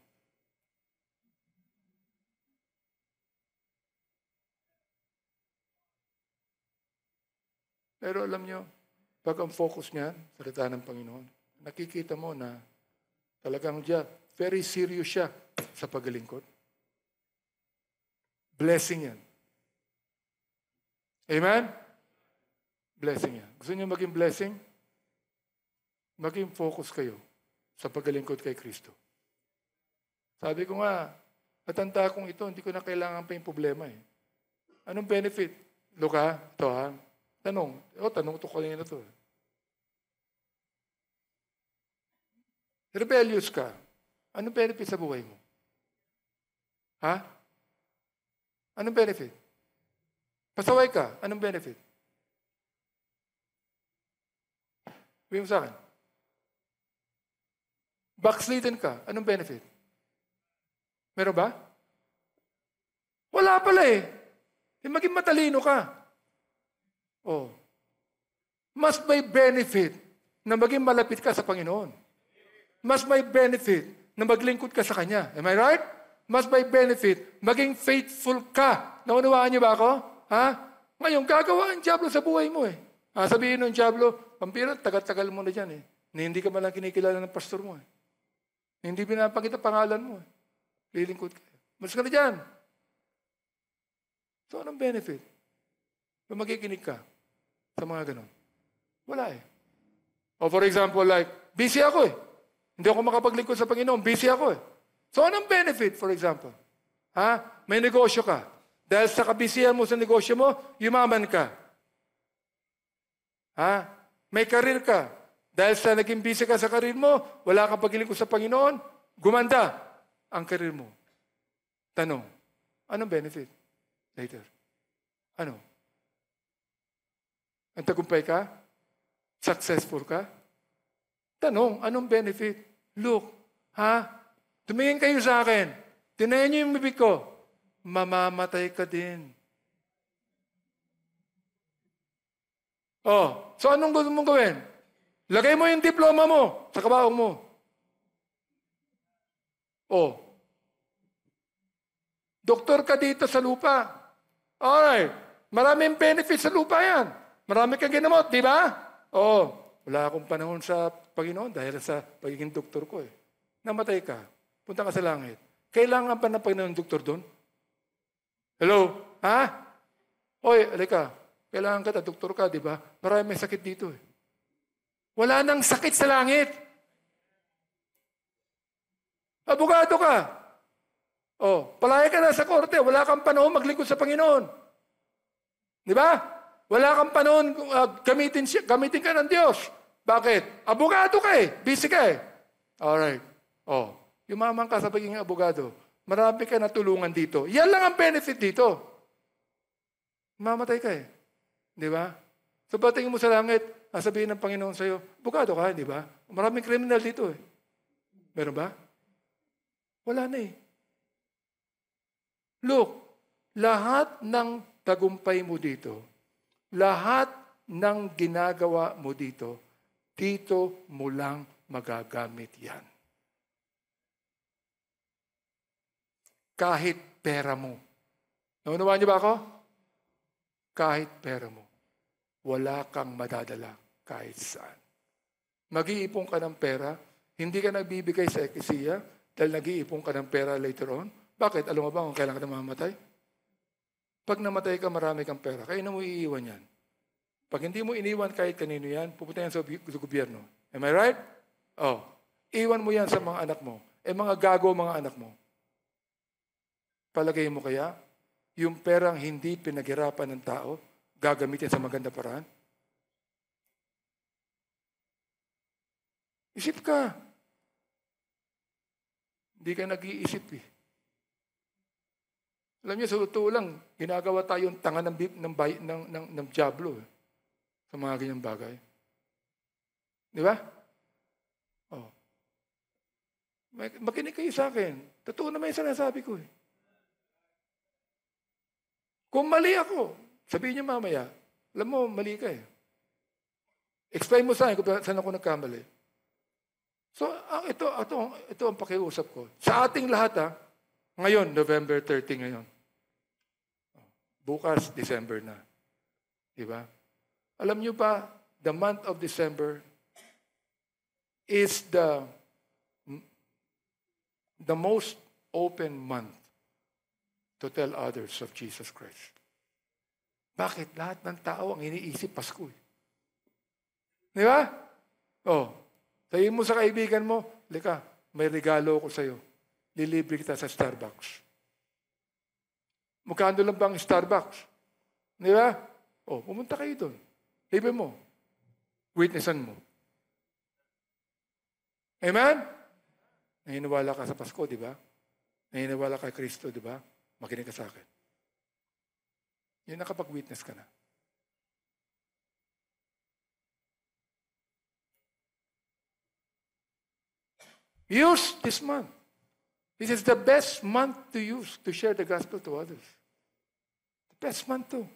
Speaker 1: Pero alam nyo, pag ang focus niya, salita ng Panginoon, nakikita mo na talagang very serious siya sa paglingkod. Blessing yan. Amen? Blessing yan. Gusto niyo maging blessing? Maging focus kayo sa paglingkod kay Kristo. Sabi ko nga, natanda kong ito, hindi ko na kailangan pa yung problema Anong benefit? Luka, ito Tanong to kanina to. Rebellious ka. Anong benefit sa buhay mo? Anong benefit? Pasaway ka, anong benefit? Sabihin mo sa akin. Backslidden ka, anong benefit? Meron ba? Wala pala eh. Maging matalino ka. Oh. Mas may benefit na maging malapit ka sa Panginoon. Mas may benefit na maglingkod ka sa Kanya. Am I right? Mas may benefit, maging faithful ka. Naunawaan niyo ba ako? Ha? Ngayon, gagawa ang Diablo sa buhay mo eh. Sabihin ng Diablo, pampira, tagal-tagal mo na dyan eh. Hindi ka malang kinikilala ng pastor mo eh. Hindi pinapakita pangalan mo eh. Lilingkod ka. Mas ka na dyan. So, anong benefit? Kung magikinig ka sa mga ganon? Wala eh. O for example, like, busy ako eh. Hindi ako makapaglingkod sa Panginoon. Busy ako eh. So, anong benefit, for example? May negosyo ka. Dahil sa kabisihan mo sa negosyo mo, yumaman ka. May career ka. Dahil sa naging busy ka sa career mo, wala kang paglingkod sa Panginoon, gumanda ang career mo. Tanong, anong benefit later? Ano? Ang tagumpay ka? Successful ka? Tanong, anong benefit? Look, tumingin kayo sa akin. Tinayan niyo yung bibig ko. Mamamatay ka din. So anong gusto mong gawin? Lagay mo yung diploma mo sa kabaong mo. Doktor ka dito sa lupa. Alright. Maraming benefits sa lupa yan. Marami kang ginamot, di ba? Wala akong panahon sa Panginoon dahil sa pagiging doktor ko eh. Namatay ka. Punta ka sa langit. Kailangan pa ng Panginoon doktor doon? Hello? Alika. Kailangan ka, doktor ka, di ba? Marami may sakit dito eh. Wala nang sakit sa langit. Abogado ka. Palaya ka na sa korte. Wala kang panahon maglingkod sa Panginoon. Di ba? Wala kang panahon gamitin ka ng Diyos. Bakit? Abogado ka eh. Busy ka eh. Alright. Yumaman ka sa pagiging abogado. Marami ka natulungan dito. Yan lang ang benefit dito. Mamatay ka eh. Di ba? So patingin mo sa langit, sabihin ng Panginoon sa'yo, abogado ka, di ba? Maraming criminal dito eh. Meron ba? Wala na eh. Look, lahat ng tagumpay mo dito, lahat ng ginagawa mo dito, dito mo lang magagamit yan. Kahit pera mo. Naunawaan niyo ba ako? Kahit pera mo. Wala kang madadala kahit saan. Mag-iipon ka ng pera, hindi ka nagbibigay sa eklesia dahil nag-iipon ka ng pera later on. Bakit? Alam mo ba kung kailan ka na mamamatay? Pag namatay ka, marami kang pera. Kaya na mo iiwan yan. Pag hindi mo iniwan kahit kanino yan, pupunta yan sa gobyerno. Am I right? Iwan mo yan sa mga anak mo. Mga gago mga anak mo. Palagay mo kaya, yung perang hindi pinaghirapan ng tao, gagamitin sa maganda paraan? Isip ka. Hindi ka nag-iisip eh. Alam niyo, sa totoo lang, ginagawa tayong tanga ng Diablo eh, sa mga ganyang bagay. Di ba? Makinig kayo sa akin. Totoo naman yung sinasabi ko eh. Kung mali ako, sabihin niyo mamaya, alam mo, mali ka eh. Explain mo sa akin kung saan ako nagkamali. So, ito ang pakiusap ko. Sa ating lahat ngayon, November 30 ngayon. Bukas, December na. Diba? Alam niyo ba, the month of December is the most open month to tell others of Jesus Christ. Bakit? Lahat ng tao ang iniisip Pasko. Di ba? Sabihin mo sa kaibigan mo, lika, may regalo ko sa'yo. Lilibre kita sa Starbucks. Magkano lang ba ang Starbucks? Di ba? Pumunta kayo doon. Libre mo. Witnessan mo. Amen? Naniniwala ka sa Pasko, di ba? Naniniwala ka kay Kristo, di ba? Makinig ka sa akin. Yun, nakapag-witness ka na. Use this month. This is the best month to use to share the gospel to others. The best month to.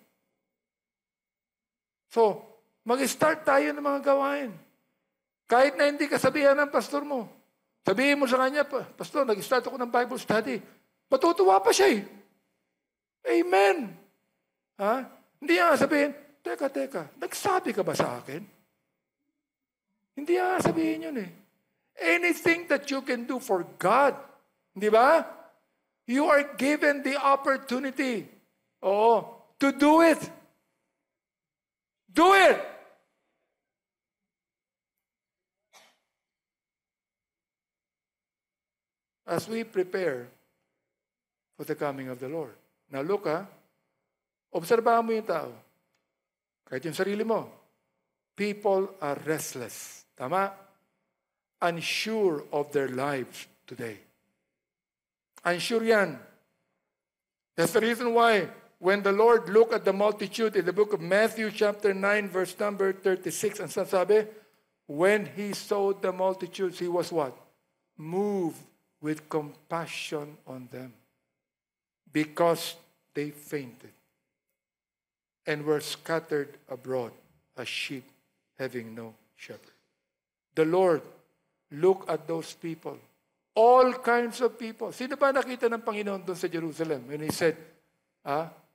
Speaker 1: So, mag-start tayo ng mga gawain. Kahit na hindi ka sabihan ng pastor mo. Sabihin mo sa kanya, Pastor, nag-start ako ng Bible study. Matutuwa pa siya eh. Amen. Ha? Hindi niya sabihin, teka, nagsabi ka ba sa akin? Hindi niya sabihin yun eh. Anything that you can do for God, di ba? You are given the opportunity, to do it. Do it! As we prepare for the coming of the Lord. Now look obserbahan mo yung tao. Kahit yung sarili mo. People are restless. Tama? Unsure of their lives today. Unsure yan. That's the reason why when the Lord looked at the multitude in the book of Matthew chapter 9 verse number 36, ang sabi, when He saw the multitudes, He was what? Moved with compassion on them because they fainted and were scattered abroad as sheep having no shepherd. The Lord looked at those people, all kinds of people. Sino ba nakita ng Panginoon doon sa Jerusalem when He said,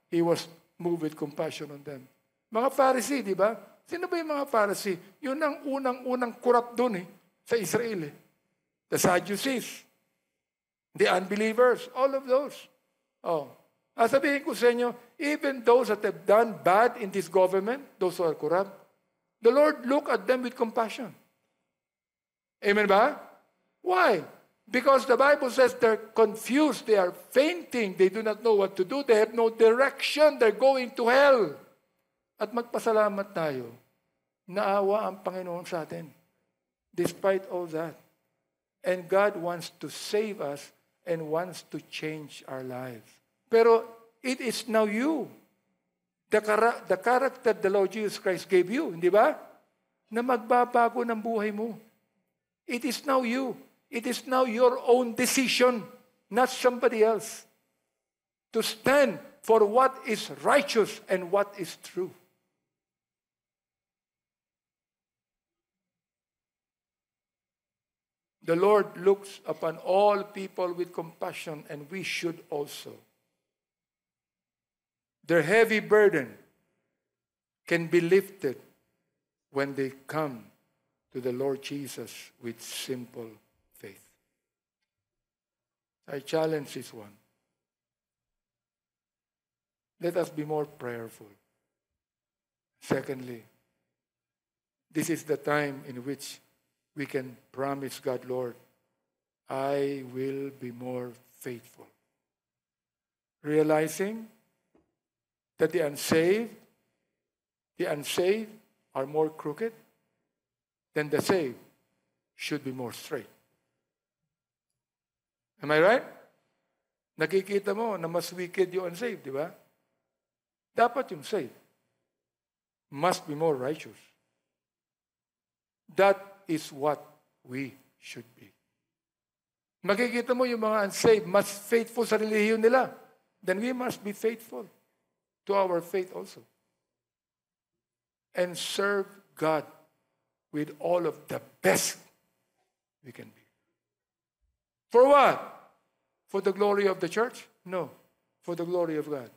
Speaker 1: He was moved with compassion on them? Mga Pharisee, di ba? Sino ba yung mga Pharisee? Yun ang unang corrupt doon sa Israel. The Sadducees, the unbelievers, all of those. Sabihin ko sa inyo, even those that have done bad in this government, those who are corrupt, the Lord look at them with compassion. Amen ba? Why? Because the Bible says they're confused, they are fainting, they do not know what to do, they have no direction, they're going to hell. At magpasalamat tayo, naawa ang Panginoon sa atin, despite all that. And God wants to save us and wants to change our lives. Pero it is now you. The character the Lord Jesus Christ gave you, hindi ba? Na magbabago ng buhay mo. It is now you. It is now your own decision, not somebody else, to stand for what is righteous and what is true. The Lord looks upon all people with compassion, and we should also. Their heavy burden can be lifted when they come to the Lord Jesus with simple faith. I challenge this one. Let us be more prayerful. Secondly, this is the time in which we can promise God, Lord, I will be more faithful. Realizing that the unsaved are more crooked than the saved should be more straight. Am I right? Nakikita mo na mas wicked yung unsaved, di ba? Dapat yung saved must be more righteous. That is what we should be. Makikita mo yung mga unsaved, mas faithful sa relihiyon nila. Then we must be faithful to our faith also. And serve God with all of the best we can be. For what? For the glory of the church? No. For the glory of God.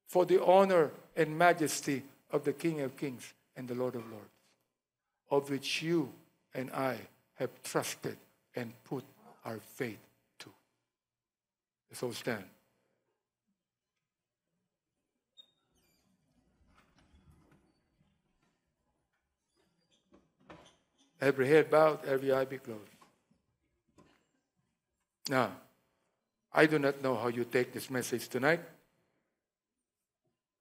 Speaker 1: For the honor and majesty of the King of Kings and the Lord of Lords, of which you and I have trusted and put our faith to. So stand. Every head bowed, every eye be closed. Now, I do not know how you take this message tonight.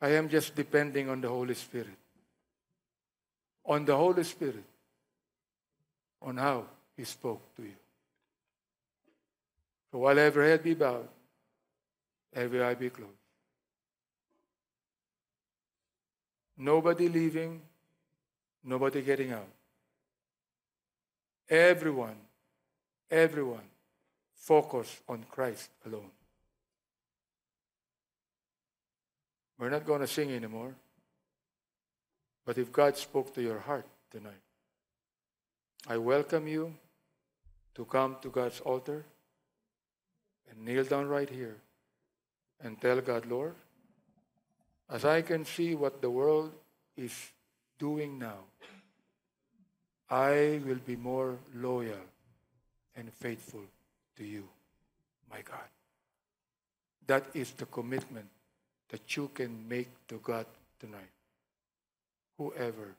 Speaker 1: I am just depending on the Holy Spirit. On the Holy Spirit. On how He spoke to you. So while every head be bowed, every eye be closed. Nobody leaving, nobody getting out. Everyone, focus on Christ alone. We're not going to sing anymore. But if God spoke to your heart tonight, I welcome you to come to God's altar and kneel down right here and tell God, Lord, as I can see what the world is doing now, I will be more loyal and faithful to you, my God. That is the commitment that you can make to God tonight. Whoever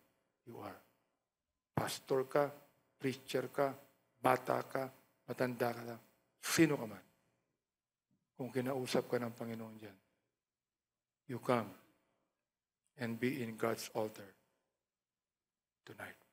Speaker 1: you are. Pastor ka, preacher ka, bata ka, matanda ka lang, sino ka man. Kung kinausap ka ng Panginoon dyan, you come and be in God's altar tonight.